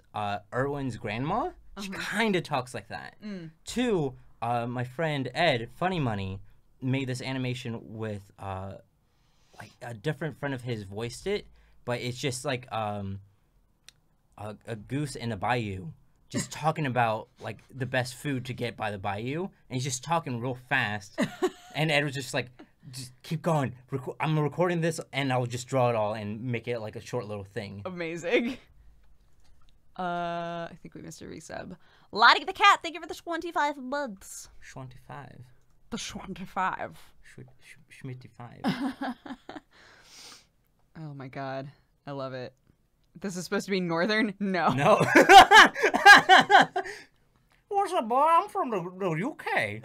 Erwin's grandma, she kind of talks like that. Two, my friend Ed, Funny Money, made this animation with like a different friend of his voiced it, but it's just like a goose in a bayou just talking about like the best food to get by the bayou, and he's just talking real fast. And Ed was just like, just keep going. I'm recording this, and I'll just draw it all and make it like a short little thing. Amazing. I think we missed a resub. Lottie the cat, thank you for the 25 months. 25. The 25. 25. Oh my god, I love it. This is supposed to be northern? No. No. What's up, boy? I'm from the UK.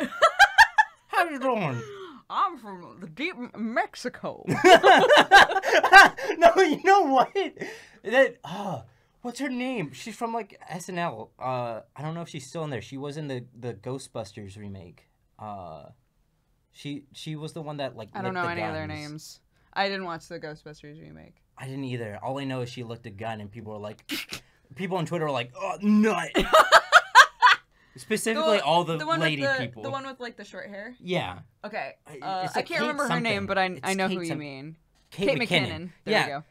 How you doing? I'm from the deep Mexico. No, you know what? That what's her name? She's from like SNL. I don't know if she's still in there. She was in the Ghostbusters remake. She was the one that like. I don't know licked the any other guns. names. I didn't watch the Ghostbusters remake. I didn't either. All I know is she licked a gun, and people were like, people on Twitter were like, "Oh, nut." Specifically, all the lady people. The one with like the short hair. Yeah. Okay. It's I like can't Kate remember her name, something. but I It's know Kate who you something. mean. Kate McKinnon. There yeah. we go.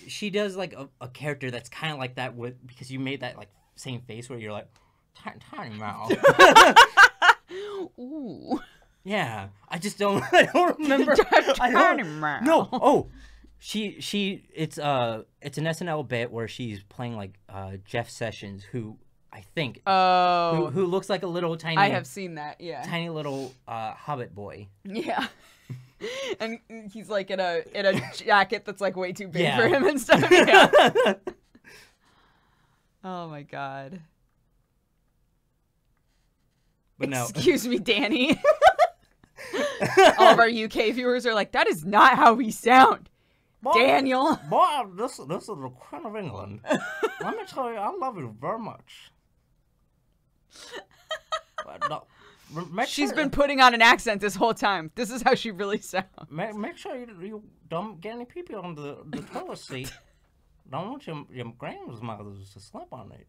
She does like a character that's kind of like that with because you made that like same face where you're like tiny mouth. Ooh. Yeah, I just don't. I don't remember. No. Oh, it's an SNL bit where she's playing like Jeff Sessions, who I think who looks like a little tiny. I have seen that. Yeah. Tiny little Hobbit boy. Yeah. And he's like in a jacket that's like way too big Yeah. for him and stuff. Yeah. Oh my god. But no. Excuse me, Danny. All of our UK viewers are like, that is not how we sound. Boy, Daniel. Boy, this is the Queen of England. Let me tell you, I love you very much. But no, She's been putting on an accent this whole time. This is how she really sounds. Make sure you don't get any pee-pee on the toilet seat. Don't want your grandmother's to slip on it.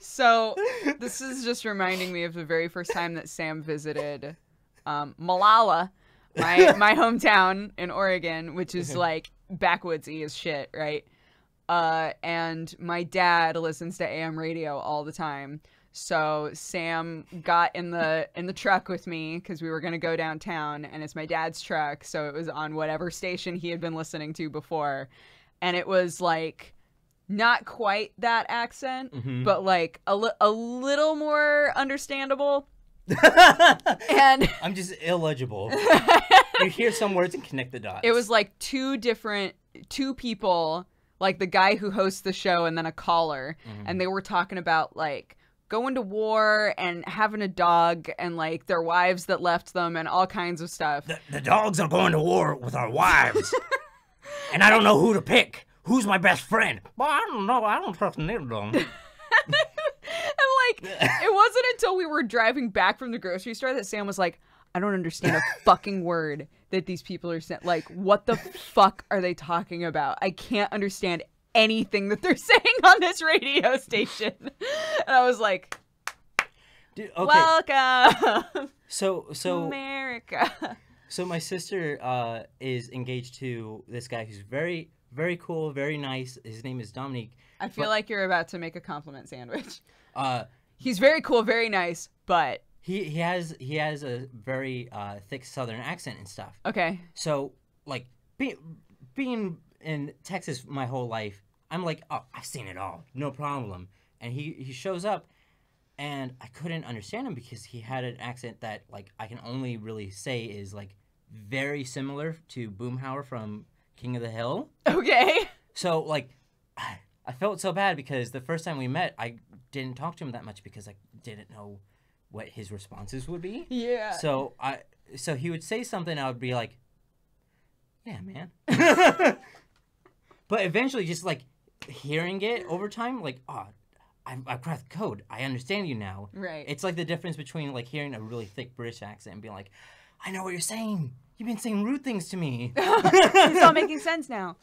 So, this is just reminding me of the very first time that Sam visited Malala, my hometown in Oregon, which is like backwoodsy as shit, right? And my dad listens to AM radio all the time. So Sam got in the truck with me because we were going to go downtown, and it's my dad's truck. So it was on whatever station he had been listening to before. And it was like not quite that accent, but like a little more understandable. And I'm just illegible. You hear some words and connect the dots. it was like two people, like the guy who hosts the show and then a caller, and they were talking about like going to war and having a dog and like their wives that left them and all kinds of stuff. The dogs are going to war with our wives. And I don't know who to pick. Who's my best friend? Well, I don't know. I don't trust neither of them. And like, it wasn't until we were driving back from the grocery store that Sam was like, I don't understand a fucking word that these people are saying. Like, what the fuck are they talking about? I can't understand anything that they're saying on this radio station. And I was like, Dude, okay. welcome, So America. So my sister is engaged to this guy who's very, very cool, very nice. His name is Dominique. I feel like you're about to make a compliment sandwich. Uh, He's very cool, very nice, but he has a very thick Southern accent and stuff. okay. So like being in Texas my whole life, I'm like, oh, I've seen it all, no problem. And he shows up, and I couldn't understand him because he had an accent that like I can only really say is like very similar to Boomhauer from King of the Hill. Okay. So like I felt so bad because the first time we met, I didn't talk to him that much because I didn't know what his responses would be. Yeah. So he would say something, I would be like, yeah, man. But eventually, just like hearing it over time, like, oh, I cracked the code. I understand you now. Right. It's like the difference between like hearing a really thick British accent and being like, I know what you're saying. You've been saying rude things to me. It's all making sense now.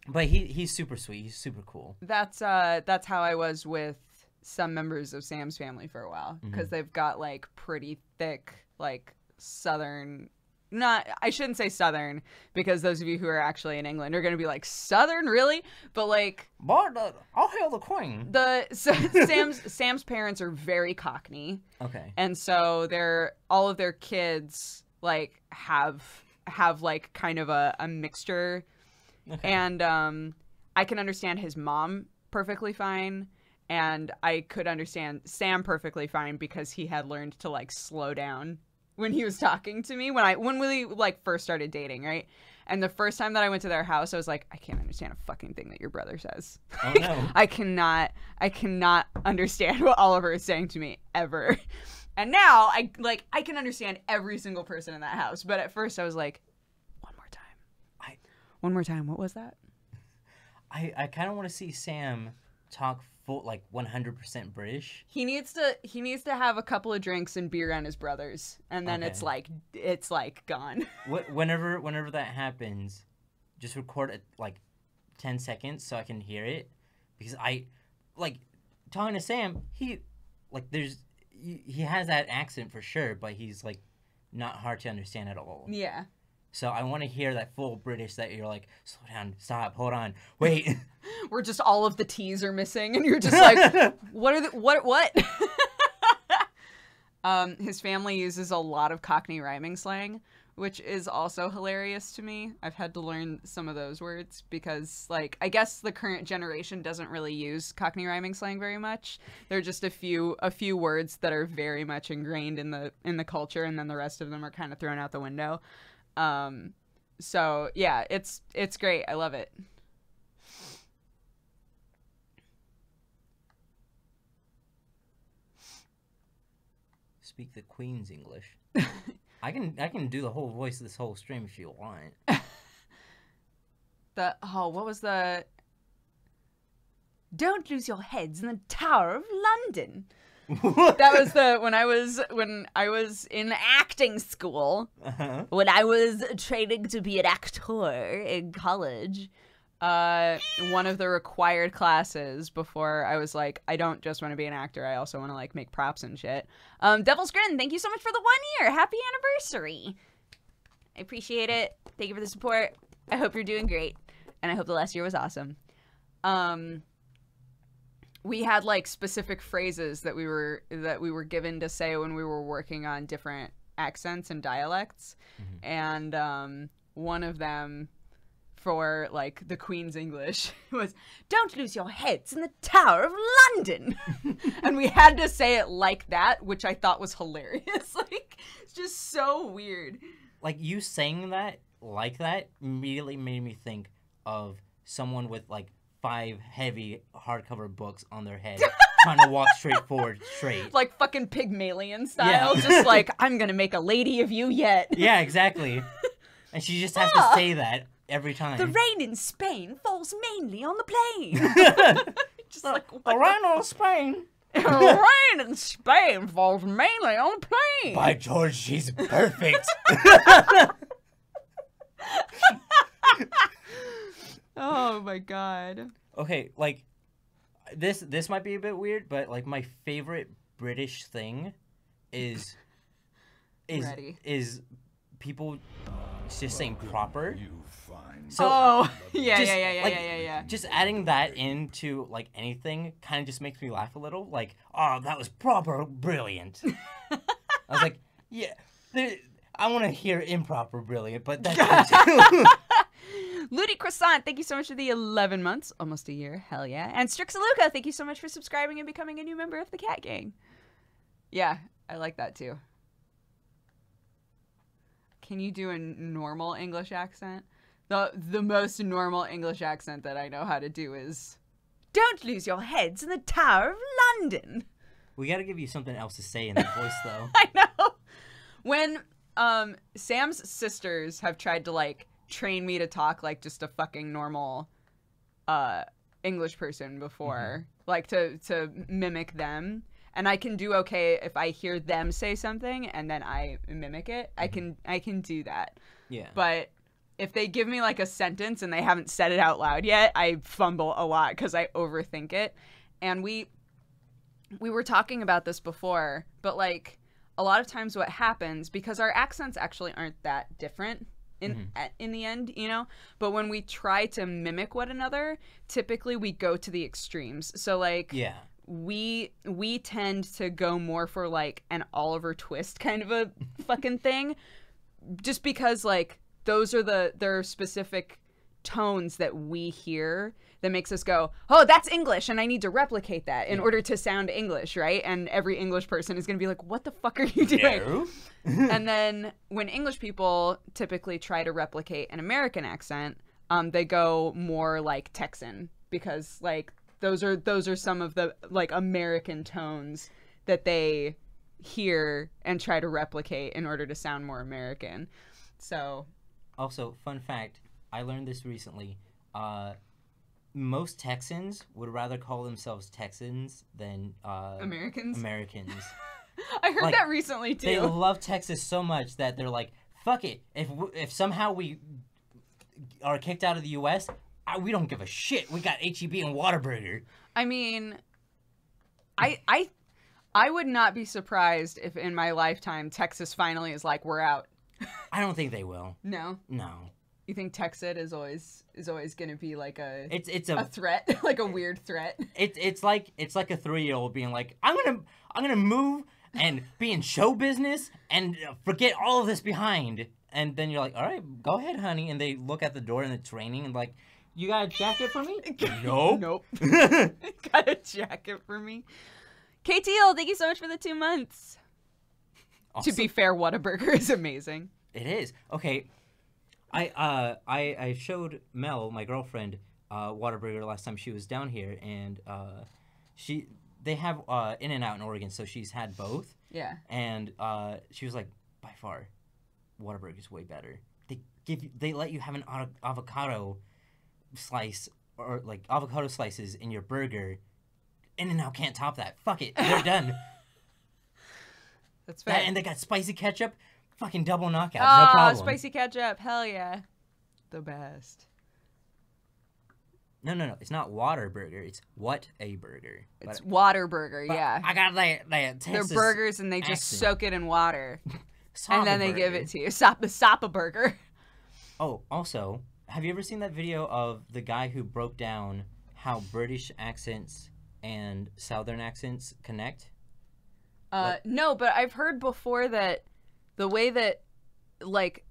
But he's super sweet. He's super cool. That's how I was with some members of Sam's family for a while, because they've got like pretty thick like Southern. I shouldn't say Southern, because those of you who are actually in England are going to be like, Southern, really? But like, But I'll hail the Queen. Sam's parents are very Cockney, Okay. and so all of their kids like have like kind of a mixture. Okay. And I can understand his mom perfectly fine, and I could understand Sam perfectly fine because he had learned to like slow down when he was talking to me when we like first started dating, right? And the first time that I went to their house, I was like, I can't understand a fucking thing that your brother says. Oh no. I cannot understand what Oliver is saying to me ever. And now I can understand every single person in that house, but at first I was like, one more time, what was that? I kind of want to see Sam talk full like 100% British. He needs to have a couple of drinks and be around his brothers, and then Okay. it's like gone. Whenever that happens, just record it like 10 seconds so I can hear it, because I like talking to Sam. He has that accent for sure, but he's like not hard to understand at all. Yeah. So I want to hear that full British that you're like, slow down, stop, hold on, wait. Where just all of the T's are missing, and you're just like, what? His family uses a lot of Cockney rhyming slang, which is also hilarious to me. I've had to learn some of those words because, like, I guess the current generation doesn't really use Cockney rhyming slang very much. There are just a few words that are very much ingrained in the culture, and then the rest of them are kind of thrown out the window. So yeah, it's great. I love it. Speak the Queen's English. I can do the whole voice of this whole stream if you want. What was the? Don't lose your heads in the Tower of London. That was when I was in acting school. Uh-huh. When I was training to be an actor in college. One of the required classes before I was like, I don't just want to be an actor, I also want to like make props and shit. Devil's Grin, thank you so much for the 1 year. Happy anniversary. I appreciate it. Thank you for the support. I hope you're doing great. And I hope the last year was awesome. We had like specific phrases that we were given to say when we were working on different accents and dialects. Mm-hmm. And one of them for like the Queen's English was, don't lose your heads in the Tower of London. And we had to say it like that, which I thought was hilarious. Like, it's just so weird. Like, you saying that like that immediately made me think of someone with like 5 heavy hardcover books on their head trying to walk straight. Like fucking Pygmalion style. Yeah. Just like, I'm gonna make a lady of you yet. Yeah, exactly. And she just has to say that every time. The rain in Spain falls mainly on the plain. Just like, the rain on Spain. The rain in Spain falls mainly on the plain. By George, she's perfect. Oh my god. Okay, like this might be a bit weird, but like my favorite British thing is people just saying proper. So yeah. Just adding that into like anything kind of just makes me laugh a little. Like, oh, that was proper brilliant. I was like, yeah, I want to hear improper brilliant, but that's good too. Ludi Croissant, thank you so much for the 11 months, almost a year, hell yeah. And Strixaluka, thank you so much for subscribing and becoming a new member of the Cat Gang. Yeah, I like that too. Can you do a normal English accent? The most normal English accent that I know how to do is, don't lose your heads in the Tower of London. We gotta give you something else to say in that voice, though. I know. When Sam's sisters have tried to like train me to talk like just a fucking normal English person before, like to mimic them. And I can do okay if I hear them say something and then I mimic it. I can do that. Yeah. But if they give me like a sentence and they haven't said it out loud yet, I fumble a lot because I overthink it. And we were talking about this before, but like a lot of times what happens, because our accents actually aren't that different in the end, you know, but when we try to mimic one another, typically we go to the extremes. So like, yeah, we tend to go more for like an Oliver Twist kind of a fucking thing, just because like those are there are specific tones that we hear that makes us go, oh, that's English, and I need to replicate that in order to sound English, right? And every English person is going to be like, what the fuck are you doing? No. And then when English people typically try to replicate an American accent, they go more like Texan, because like those are some of the like American tones that they hear and try to replicate in order to sound more American. So, also, fun fact, I learned this recently. Most Texans would rather call themselves Texans than Americans. I heard like, that recently too. They love Texas so much that they're like, fuck it. If somehow we are kicked out of the U.S., we don't give a shit. We got HEB and Whataburger. I mean, I would not be surprised if in my lifetime Texas finally is like, we're out. I don't think they will. No. No. You think Texit is always gonna be like It's a threat, like a weird threat. It's like a 3-year-old being like, I'm gonna move and be in show business and forget all of this behind. And then you're like, all right, go ahead, honey. And they look at the door and it's raining and like, you got a jacket for me? Nope. Nope. Got a jacket for me. KTL, thank you so much for the 2 months. Also, To be fair, Whataburger is amazing. it is. Okay. I showed Mel, my girlfriend, Whataburger last time she was down here, and they have In-N-Out in Oregon, so she's had both. Yeah. And she was like, by far, Whataburger is way better. They let you have an avocado slice or like avocado slices in your burger. In-N-Out can't top that. Fuck it, they're done. That's fair. And they got spicy ketchup. Fucking double knockout. Oh, No problem. spicy ketchup. Hell yeah. The best. No. It's not Whataburger. It's What a Burger. It's Whataburger, But yeah. I got that They're Texas burgers and they just accent. soak it in water. And then they give Sapa it to you. Sapa burger. Oh, also, have you ever seen that video of the guy who broke down how British accents and Southern accents connect? No, but I've heard before that the way that, like,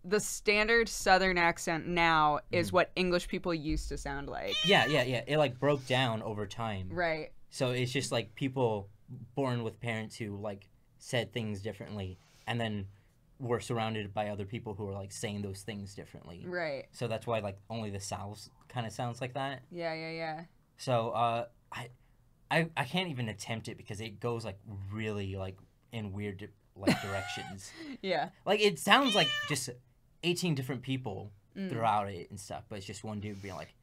the standard Southern accent now is what English people used to sound like. Yeah. It, like, broke down over time. Right. So it's just, like, people born with parents who, like, said things differently and then were surrounded by other people who were, like, saying those things differently. Right. So that's why, like, only the South kind of sounds like that. Yeah. So, I can't even attempt it because it goes, like, really, like, in weird, like, directions. Yeah. Like, it sounds like just 18 different people throughout it and stuff, but it's just one dude being like,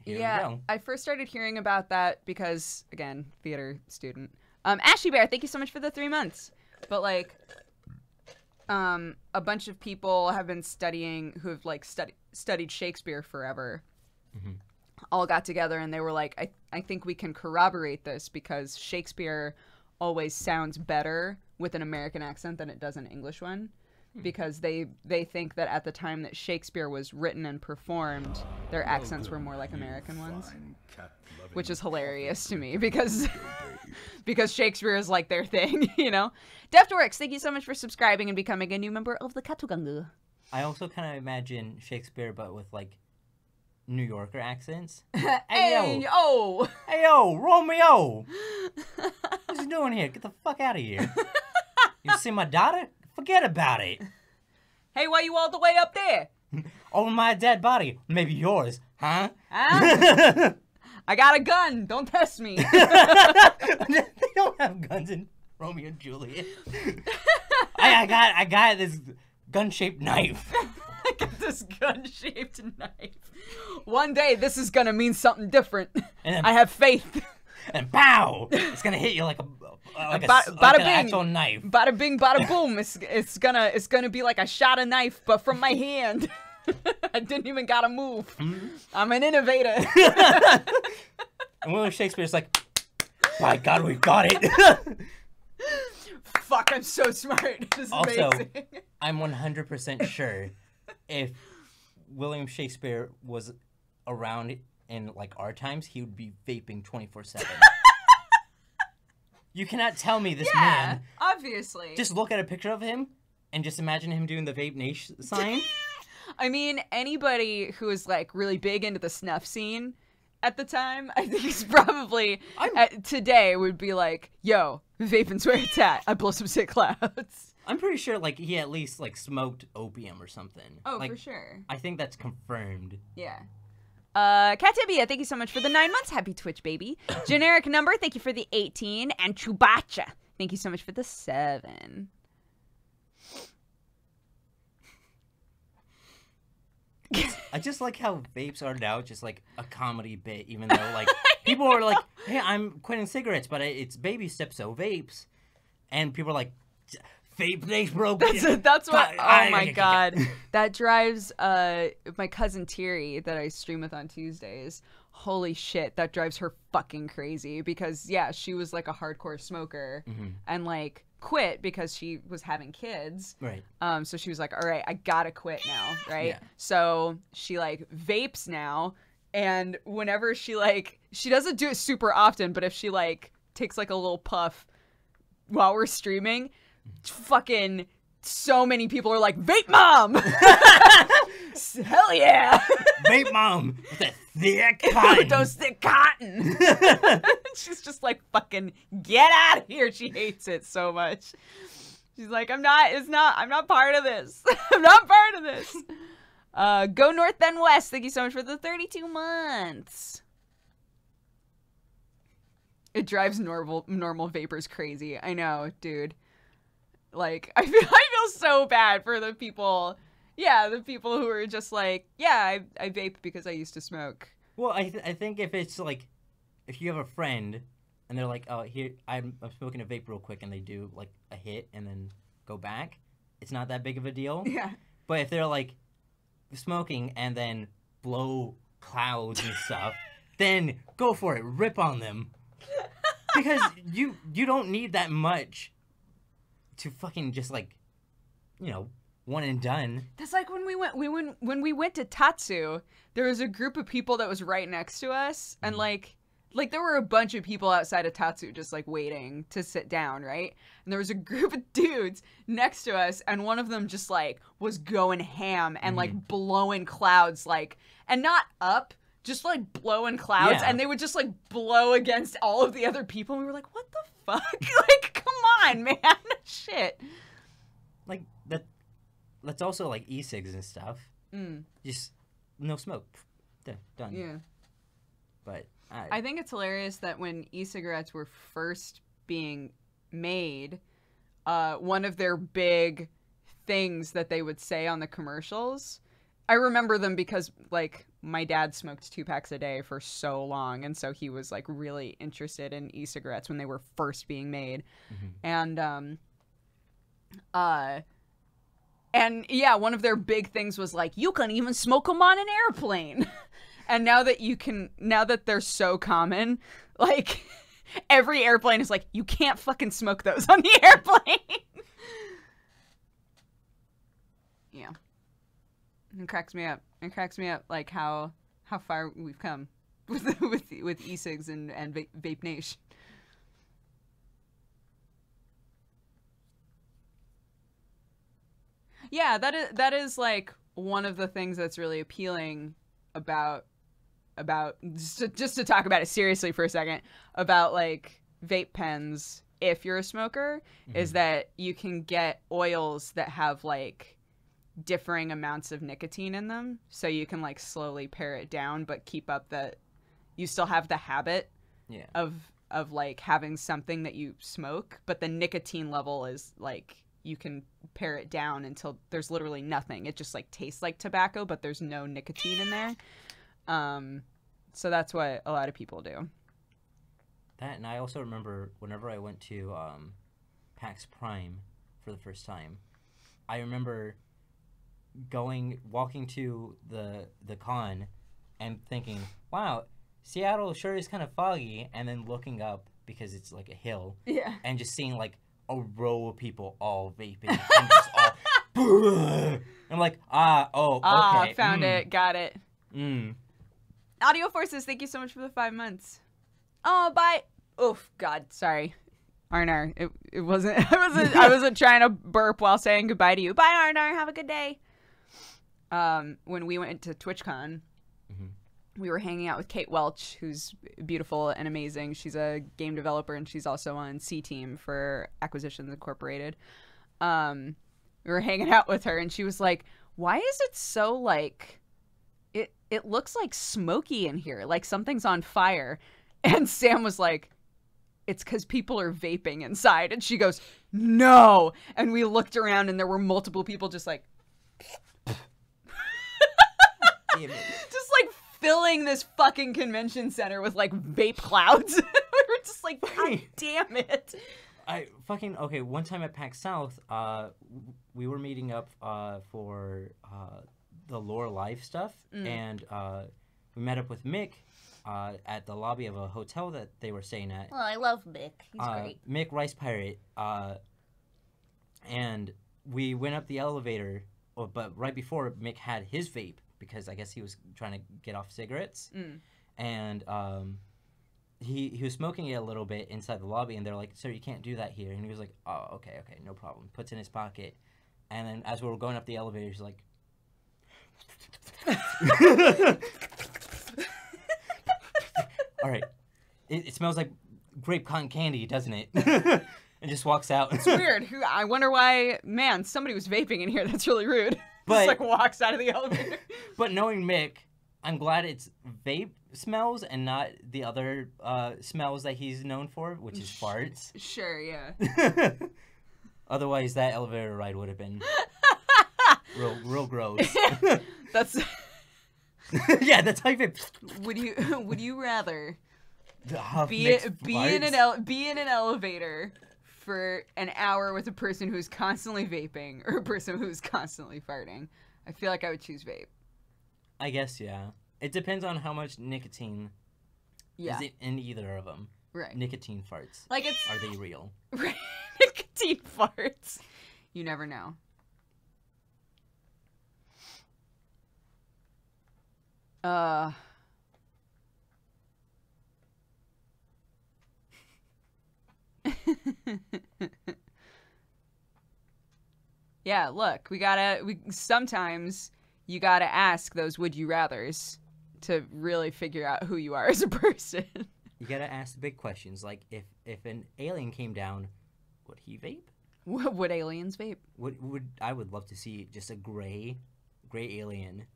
here we go. I first started hearing about that because, again, theater student. Ashley Bear, thank you so much for the 3 months. But, like, a bunch of people have been studying who have, like, studied Shakespeare forever. Mm-hmm. All got together and they were like, I think we can corroborate this because Shakespeare always sounds better with an American accent than it does an English one. Because they think that at the time that Shakespeare was written and performed, their accents were more like American ones. Which is hilarious to me because Shakespeare is like their thing, you know? Deftworks, thank you so much for subscribing and becoming a new member of the Katugangu. I also kind of imagine Shakespeare, but with, like, New Yorker accents. Hey, yo! Hey, yo, Romeo! What's he doing here? Get the fuck out of here. You see my daughter? Forget about it. Hey, why you all the way up there? Over my dead body. Maybe yours, huh? Huh? I got a gun. Don't test me. They don't have guns in Romeo and Juliet. I got this gun-shaped knife. I got this gun-shaped knife. One day, this is gonna mean something different. And then, I have faith. And pow! It's gonna hit you like an actual knife. Bada bing, bada boom. It's gonna be like I shot a knife, but from my hand. I didn't even gotta move. I'm an innovator. And William Shakespeare's like, by God, we got it. Fuck, I'm so smart. This is Also, amazing. I'm 100% sure if William Shakespeare was around in, like, our times, he would be vaping 24/7. You cannot tell me this man. Obviously. Just look at a picture of him and just imagine him doing the vape nation sign. I mean, anybody who is, like, really big into the snuff scene at the time, I think is probably, today, would be like, yo, vaping's where it's at. I blow some sick clouds. I'm pretty sure, like, he at least, like, smoked opium or something. Oh, like, for sure. I think that's confirmed. Yeah. Katibia, thank you so much for the 9 months. Happy Twitch, baby. Generic number, thank you for the 18. And Chubacha, thank you so much for the 7. I just like how vapes are now just like a comedy bit, even though like people are like, hey, I'm quitting cigarettes, but it's baby steps, so vapes. And people are like, vape, bro. That's what, oh my God. That drives my cousin Tiri that I stream with on Tuesdays. Holy shit, that drives her fucking crazy because, yeah, she was like a hardcore smoker. And like quit because she was having kids. Right. So she was like, all right, I gotta quit now, right? Yeah. So she like vapes now, and whenever she like, she doesn't do it super often, but if she like takes like a little puff while we're streaming, fucking so many people are like, vape mom! Hell yeah! Vape mom with that thick cotton. With those thick cotton. She's just like, fucking get out of here. She hates it so much. She's like, I'm not part of this. I'm not part of this. Go North then West. Thank you so much for the 32 months. It drives normal vapors crazy. I know, dude. Like, I feel so bad for the people. Yeah, the people who are just like, yeah, I vape because I used to smoke. Well, I think if it's like, if you have a friend and they're like, oh, here, I'm smoking a vape real quick, and they do like a hit and then go back, it's not that big of a deal. Yeah. But if they're like smoking and then blow clouds and stuff, then go for it, rip on them. Because you don't need that much to fucking just like, you know, one and done. That's like when we went to Tatsu, there was a group of people that was right next to us, and like there were a bunch of people outside of Tatsu just like waiting to sit down, right? And there was a group of dudes next to us, and one of them just like was going ham and like blowing clouds, like, and not up, just like blowing clouds, and they would just like blow against all of the other people, and we were like, what the fuck? Like, come on, man. Shit. Like that's also like e-cigs and stuff. Just no smoke. Done. Yeah. But I think it's hilarious that when e-cigarettes were first being made, one of their big things that they would say on the commercials, I remember them because like my dad smoked 2 packs a day for so long, and so he was like really interested in e-cigarettes when they were first being made. And yeah, one of their big things was like, you can even smoke them on an airplane. And now that they're so common, like every airplane is like, you can't fucking smoke those on the airplane. Yeah. It cracks me up. It cracks me up like how far we've come with e-cigs and Vape Nation. Yeah, that is like one of the things that's really appealing about just to talk about it seriously for a second, about like vape pens if you're a smoker, is that you can get oils that have like differing amounts of nicotine in them, so you can like slowly pare it down but keep up that you still have the habit of like having something that you smoke, but the nicotine level is like you can pare it down until there's literally nothing. It just like tastes like tobacco, but there's no nicotine in there. So that's what a lot of people do. That, and I also remember whenever I went to PAX Prime for the first time, I remember walking to the con and thinking, wow, Seattle sure is kind of foggy, and then looking up because it's like a hill, and just seeing like a row of people all vaping and just all I'm like, okay. Found it, got it. Audio Forces, thank you so much for the 5 months. Oh, bye. Oof, God, sorry. Arnar, it wasn't I wasn't trying to burp while saying goodbye to you. Bye, Arnar, have a good day. When we went to TwitchCon, we were hanging out with Kate Welch, who's beautiful and amazing. She's a game developer, and she's also on C Team for Acquisitions Incorporated. We were hanging out with her, and she was like, why is it so, like, it looks like smoky in here, like something's on fire. And Sam was like, it's because people are vaping inside. And she goes, no. And we looked around, and there were multiple people just like... just like filling this fucking convention center with like vape clouds. We were just like, God damn it. Okay, one time at PAX South, we were meeting up for the Lore Live stuff, and we met up with Mick at the lobby of a hotel that they were staying at. Oh, I love Mick. He's great. Mick Rice Pirate And we went up the elevator, but right before, Mick had his vape because I guess he was trying to get off cigarettes. And he was smoking it a little bit inside the lobby, and they're like, "Sir, you can't do that here." And he was like, "Oh, okay, no problem." Puts it in his pocket, and then as we were going up the elevator, he's like, "All right, it smells like grape cotton candy, doesn't it?" And just walks out. It's weird. I wonder why. Man, somebody was vaping in here. That's really rude. But just like walks out of the elevator. But knowing Mick, I'm glad it's vape smells and not the other smells that he's known for, which is farts. Sure, yeah. Otherwise, that elevator ride would have been real gross. That's. Yeah, that's how you feel. Would you rather be in an elevator for an hour with a person who's constantly vaping or a person who's constantly farting? I feel like I would choose vape. I guess, yeah. It depends on how much nicotine is in either of them. Right. Nicotine farts. Like it's. Are they real? Right. Nicotine farts. You never know. Yeah, look, sometimes you gotta ask those would you rathers to really figure out who you are as a person. You gotta ask the big questions, like if an alien came down, would he vape? Would aliens vape? I would love to see just a gray alien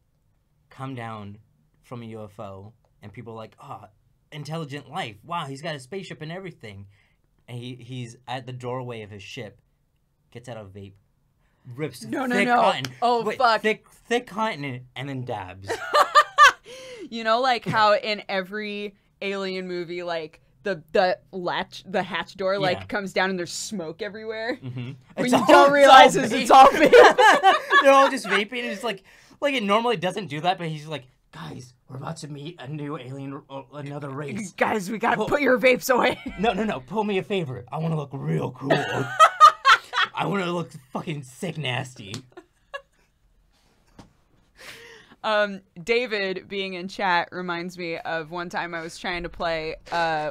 come down from a UFO, and people are like, oh, intelligent life. Wow, he's got a spaceship and everything. And he's at the doorway of his ship, gets out a vape, rips thick cotton. Oh, fuck. Thick cotton, and then dabs. You know, like how in every alien movie, like the hatch door, like comes down and there's smoke everywhere. Mm-hmm. When you don't realize it's all vape. They're all just vaping. And it's like it normally doesn't do that, but he's like, guys, we're about to meet a new alien, another race. Guys, we gotta put your vapes away. No. Pull me a favor. I want to look real cool. I want to look fucking sick nasty. David being in chat reminds me of one time I was trying to play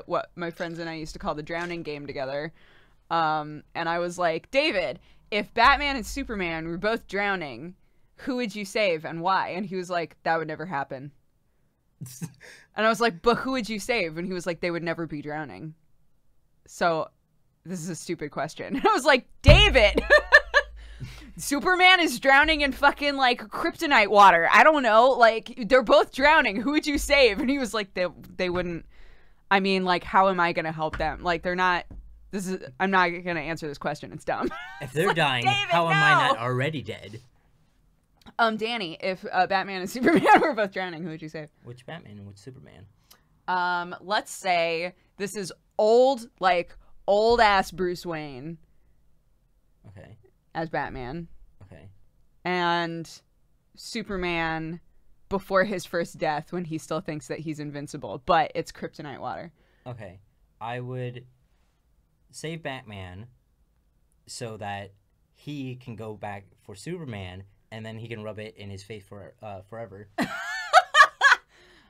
what my friends and I used to call the drowning game together. And I was like, David, if Batman and Superman were both drowning, who would you save and why? And he was like, that would never happen. And I was like, but who would you save? And he was like, they would never be drowning. So this is a stupid question. And I was like, David, Superman is drowning in fucking like kryptonite water. I don't know. Like they're both drowning. Who would you save? And he was like, they wouldn't. I mean, like, how am I going to help them? Like they're not. I'm not going to answer this question. It's dumb. If they're dying, David, how am I not already dead? Danny, if Batman and Superman were both drowning, who would you save? Which Batman and which Superman? Let's say this is old ass Bruce Wayne. Okay. As Batman. Okay. And Superman before his first death when he still thinks that he's invincible, but it's kryptonite water. Okay. I would save Batman so that he can go back for Superman and then he can rub it in his face for forever. All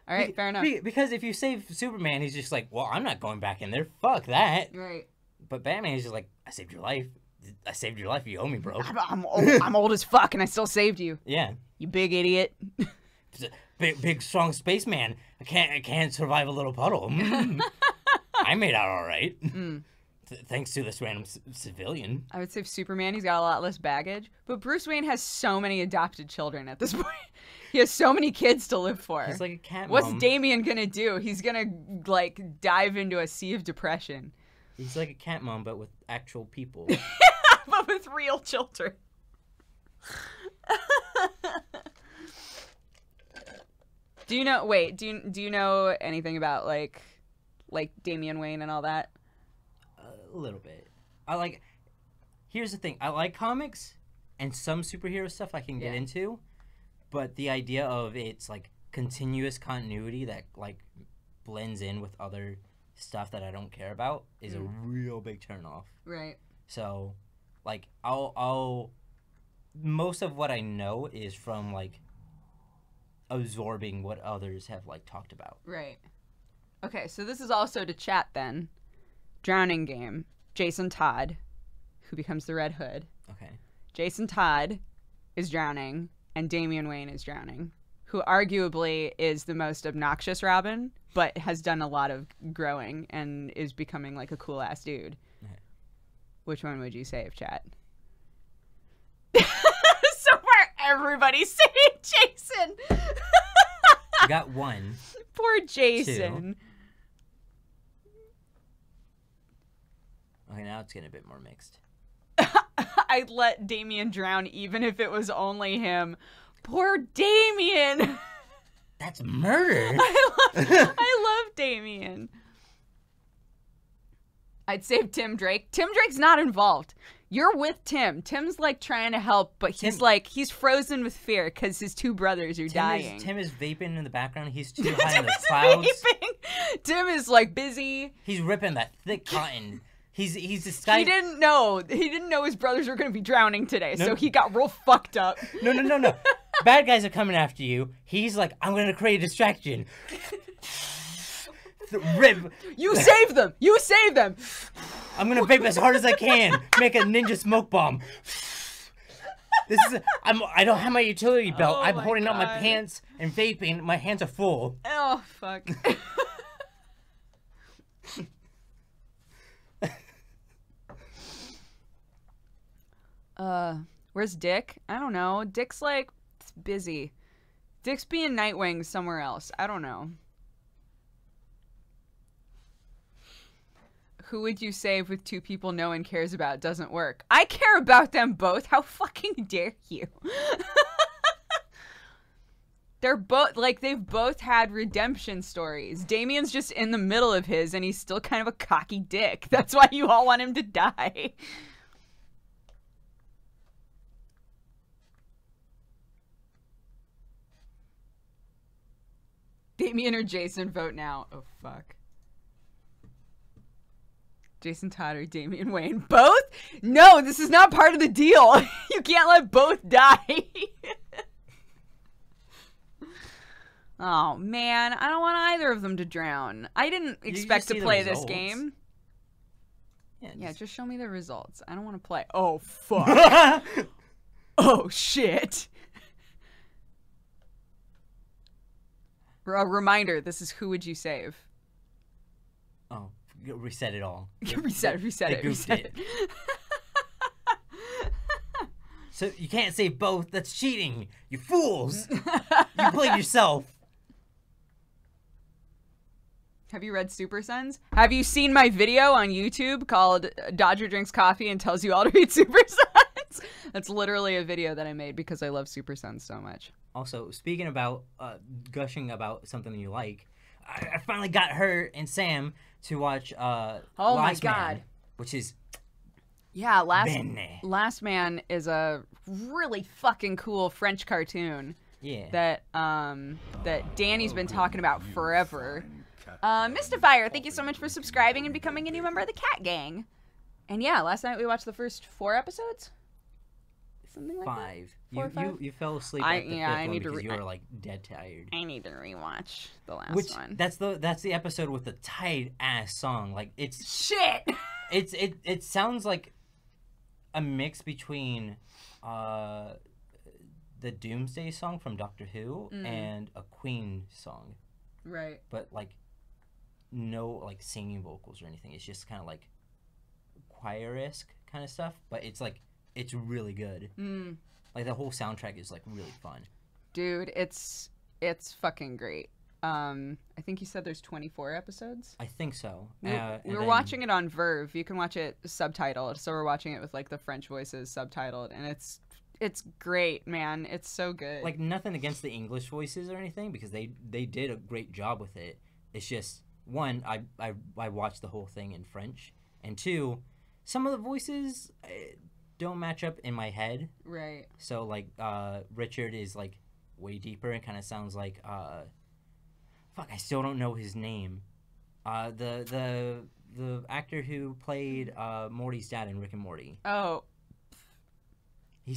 right, fair enough. Because if you save Superman, he's just like, well, I'm not going back in there. Fuck that. Right. But Batman is just like, I saved your life. I saved your life. You owe me, bro. I'm old as fuck, and I still saved you. Yeah. You big idiot. Big, strong spaceman. I can't survive a little puddle. I made out all right. Thanks to this random civilian. I would say Superman. He's got a lot less baggage. But Bruce Wayne has so many adopted children at this point. He has so many kids to live for. He's like a cat mom. What's Damian gonna do? He's gonna, like, dive into a sea of depression. He's like a cat mom, but with actual people. But with real children. Do you know anything about, like Damian Wayne and all that? A little bit. Here's the thing. I like comics and some superhero stuff I can get into, but the idea of it's like continuous continuity that like blends in with other stuff that I don't care about is a real big turnoff. Right. So Like, I'll most of what I know is from, like, absorbing what others have, like, talked about. Right. Okay, so this is also to chat then. Drowning game. Jason Todd, who becomes the Red Hood. Okay. Jason Todd is drowning, and Damian Wayne is drowning, who arguably is the most obnoxious Robin, but has done a lot of growing and is becoming, like, a cool-ass dude. Okay. Which one would you save, chat? So far, everybody's saying Jason. You got one. Poor Jason. Okay, now it's getting a bit more mixed. I'd let Damien drown even if it was only him. Poor Damien. That's murder. I love Damien. I'd save Tim Drake. Tim Drake's not involved. You're with Tim. Tim's like trying to help, but he's frozen with fear because his two brothers are dying. Tim is vaping in the background. He's too high in the clouds. Vaping. Tim is like busy. He's ripping that thick cotton. He's this guy. He didn't know his brothers were going to be drowning today, so he got real fucked up. No. Bad guys are coming after you. He's like, I'm going to create a distraction. Rip. You save them. You save them. I'm going to vape as hard as I can. Make a ninja smoke bomb. I don't have my utility belt. Oh I'm my holding up my God. pants and vaping. My hands are full. Oh, fuck. Where's Dick? I don't know. Dick's like busy. Dick's being Nightwing somewhere else. I don't know. Who would you save with two people no one cares about? Doesn't work. I care about them both. How fucking dare you? They're both, like, they've both had redemption stories. Damien's just in the middle of his, and he's still kind of a cocky dick. That's why you all want him to die. Damien or Jason, vote now. Oh, fuck. Jason Todd or Damian Wayne. Both? No, this is not part of the deal. You can't let both die. Oh, man. I don't want either of them to drown. I didn't expect to play this game. Yeah, just show me the results. I don't want to play. Oh, fuck. Oh, shit. A reminder, this is who would you save? Oh, reset it all. reset it. So you can't save both. That's cheating. You fools. You played yourself. Have you read Super Sons? Have you seen my video on YouTube called Dodger Drinks Coffee and Tells You All to Read Super Sons? That's literally a video that I made because I love Super Sons so much. Also, speaking about gushing about something you like, I finally got her and Sam to watch Oh Last my God. Man, which is yeah, Bene. Last Man is a really fucking cool French cartoon. Yeah. That Danny's been talking about forever. Mystifier, thank you so much for subscribing and becoming a new member of the Cat Gang. And yeah, last night we watched the first 4 episodes. Something like Five. that. 4 or 5? You fell asleep at the fifth I one need to because you were like dead tired. I need to rewatch the last one. That's the episode with the tight ass song. Like it's shit. It sounds like a mix between the Doomsday song from Doctor Who and a Queen song. Right. But like no like singing vocals or anything. It's just kind of like choir-esque kind of stuff, but it's really good. Like the whole soundtrack is like really fun. Dude, it's fucking great. I think you said there's 24 episodes. I think so. We're watching it on Verve. You can watch it subtitled, so we're watching it with like the French voices subtitled, and it's great, man. It's so good. Like nothing against the English voices or anything because they did a great job with it. It's just one, I watched the whole thing in French, and two, some of the voices don't match up in my head. Right. So like Richard is like way deeper and kind of sounds like fuck, I still don't know his name. The actor who played Morty's dad in Rick and Morty. Oh,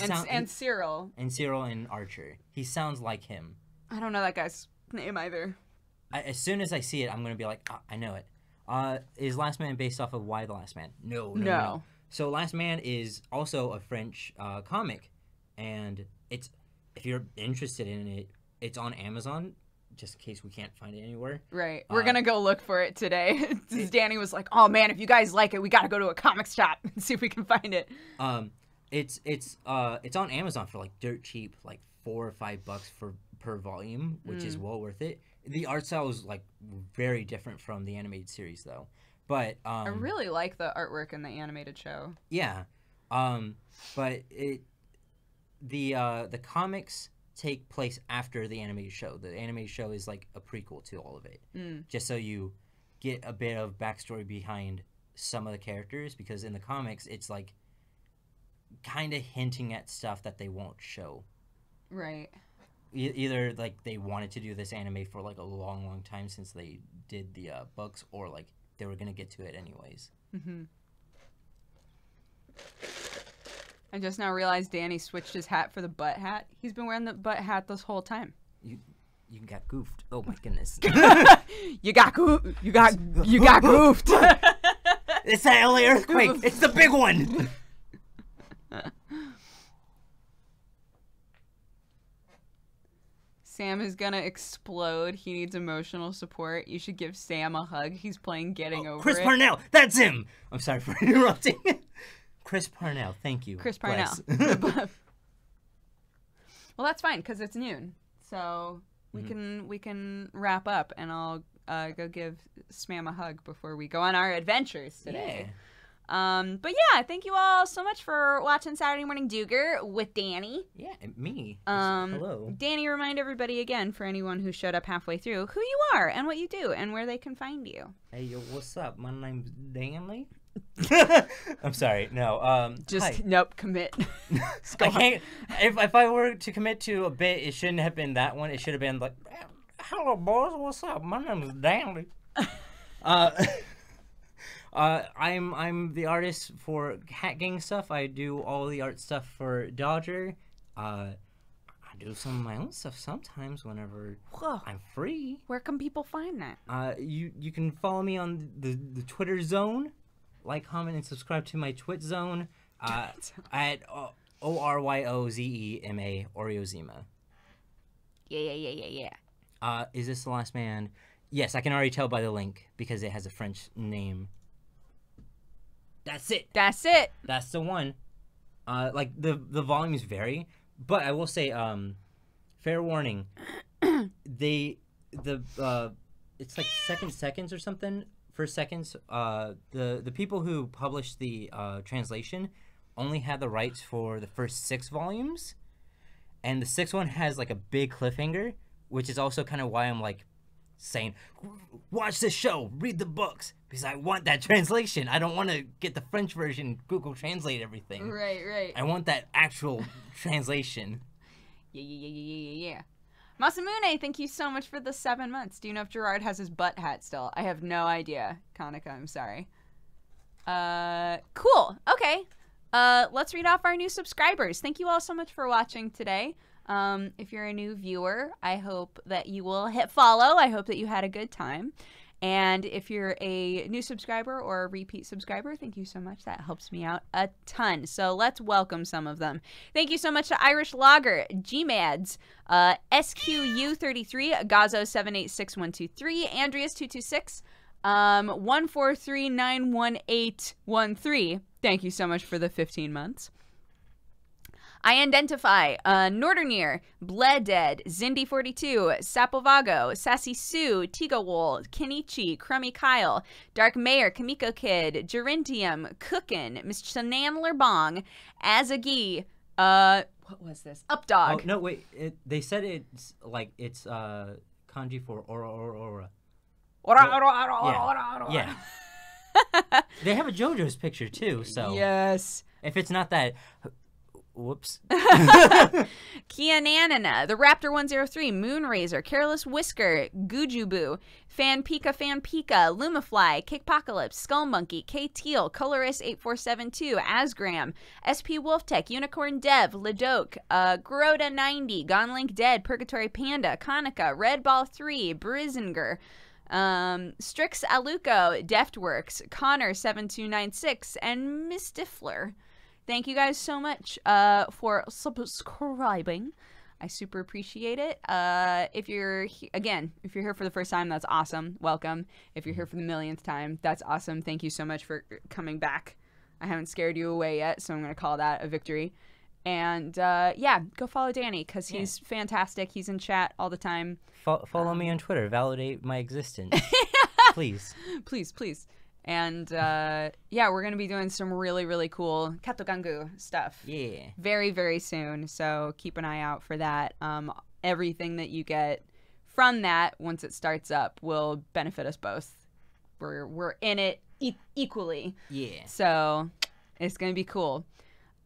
And Cyril. And Cyril and Archer. He sounds like him. I don't know that guy's name either. As soon as I see it, I'm gonna be like, I know it. Is Last Man based off of Why the Last Man? No. So Last Man is also a French comic, and it's, if you're interested in it, it's on Amazon, just in case we can't find it anywhere. Right. We're gonna go look for it today. Danny was like, "Oh man, if you guys like it, we gotta go to a comic shop and see if we can find it." It's on Amazon for like dirt cheap, like $4 or $5 per volume, which is well worth it. The art style is like very different from the animated series though, but I really like the artwork in the animated show. Yeah, but the comics take place after the animated show. The animated show is like a prequel to all of it, just so you get a bit of backstory behind some of the characters, because in the comics it's like kind of hinting at stuff that they won't show. Right. Either like they wanted to do this anime for like a long time since they did the books, or like they were gonna get to it anyways. I just now realized Danny switched his hat for the butt hat. He's been wearing the butt hat this whole time. You got goofed. Oh my goodness. You got goofed. It's that LA earthquake. It's the big one. Sam is gonna explode. He needs emotional support. You should give Sam a hug. He's playing Getting Over Chris It. Parnell. That's him. I'm sorry for interrupting. Chris Parnell. Thank you. Chris Parnell. Well, that's fine because it's noon, so we can wrap up, and I'll go give Spam a hug before we go on our adventures today. Yeah. But yeah, thank you all so much for watching Saturday Morning Dooger with Danny. Yeah, and me. Hello. Danny, remind everybody again, for anyone who showed up halfway through, who you are and what you do and where they can find you. Hey, yo, what's up? My name's Danny. I'm sorry. No. Hi. Nope. Commit. I can't. If I were to commit to a bit, it shouldn't have been that one. It should have been like, "Hello, boys. What's up? My name is Danny." I'm the artist for Hat Gang stuff. I do all the art stuff for Dodger. I do some of my own stuff sometimes whenever I'm free. Where can people find that? You can follow me on the Twitter zone. Like, comment, and subscribe to my Twit zone at ORYOZEMA, Oreozema. Yeah. Is this the last man? Yes, I can already tell by the link because it has a French name. That's it. That's it. That's the one. Like the volumes vary, but I will say, fair warning. It's like seconds or something. First seconds. The people who published the translation only had the rights for the first 6 volumes, and the 6th one has like a big cliffhanger, which is also kind of why I'm like saying, watch this show, read the books, because I want that translation. I don't want to get the French version, Google Translate everything. Right. I want that actual translation. Yeah. Masamune, thank you so much for the 7 months. Do you know if Gerard has his butt hat still? I have no idea. Kanika, I'm sorry. Cool. Okay. Let's read off our new subscribers. Thank you all so much for watching today. If you're a new viewer, I hope that you will hit follow. I hope that you had a good time. And if you're a new subscriber or a repeat subscriber, thank you so much. That helps me out a ton. So let's welcome some of them. Thank you so much to Irish Lager, GMads, SQU33, Gazo786123, Andreas226, 143911813. Thank you so much for the 15 months. I Identify, Nordernier, Bleded, Zindi42, Sapovago, Sassy Sue, Tigawol, Kenichi, Crummy Kyle, Dark Mayor, Kamiko Kid, Gerintium, Cookin, Miss Shenanler Bong, Azagi, what was this? Updog. Oh, no, wait. They said it's like, it's kanji for aura. Yeah. They have a JoJo's picture too, so. Yes. If it's not that, Whoops. Kiananana, the Raptor 103, Moonrazer, Careless Whisker, Gujubu, Fan Pika, Lumafly, Kickpocalypse, Skull Monkey, K Teal, Colorist 8472, Asgram, SP Wolftech, Unicorn Dev, Ledoke, Groda 90, Gonlink Dead, Purgatory Panda, Konica, Red Ball 3, Brizinger, Strix Aluko, Deftworks, Connor 7296, and Mystifler. Thank you guys so much for subscribing. I super appreciate it. If you're here for the first time, that's awesome. Welcome. If you're here for the millionth time, that's awesome. Thank you so much for coming back. I haven't scared you away yet, so I'm going to call that a victory. And yeah, go follow Danny because he's fantastic. He's in chat all the time. Follow me on Twitter. Validate my existence. Please. Please. And yeah, we're going to be doing some really, really cool Katogangu stuff. Yeah. Very, very soon. So keep an eye out for that. Everything that you get from that, once it starts up, will benefit us both. We're in it equally. Yeah. So it's going to be cool.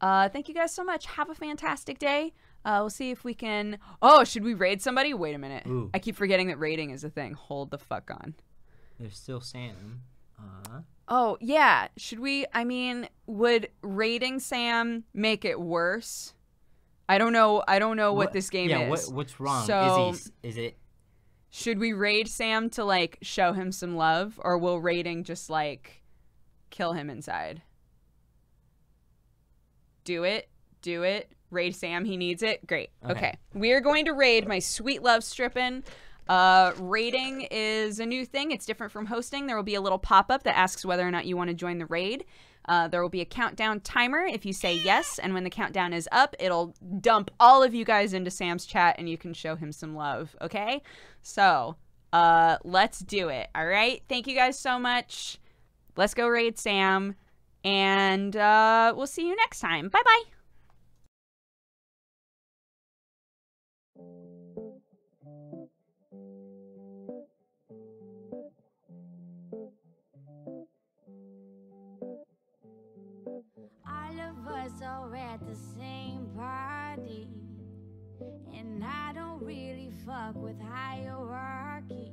Thank you guys so much. Have a fantastic day. We'll see if we can... Oh, should we raid somebody? Wait a minute. Ooh. I keep forgetting that raiding is a thing. Hold the fuck on. There's still Sam. Oh, yeah. Should we... I mean, would raiding Sam make it worse? I don't know what this game is. Yeah, what's wrong? So, is it... Should we raid Sam to, like, show him some love? Or will raiding just, like, kill him inside? Do it. Raid Sam, he needs it. Great. Okay. We are going to raid my sweet love strippin'. Raiding is a new thing. It's different from hosting. There will be a little pop-up that asks whether or not you want to join the raid. There will be a countdown timer if you say yes, and when the countdown is up, it'll dump all of you guys into Sam's chat and you can show him some love, okay? So, let's do it, all right? Thank you guys so much. Let's go raid Sam, and we'll see you next time. Bye-bye. All of us are at the same party, and I don't really fuck with hierarchy,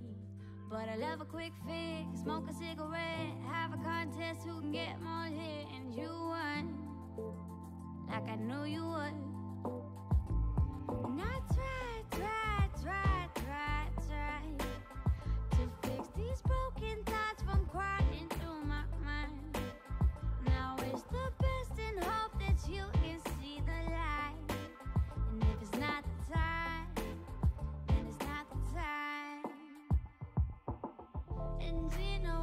but I love a quick fix, smoke a cigarette, have a contest who can get more hit, and you won, like I knew you would. And I tried to fix these broken thoughts from crying through my mind. Now it's the best and hope that you can see the light. And if it's not the time, then it's not the time. And you know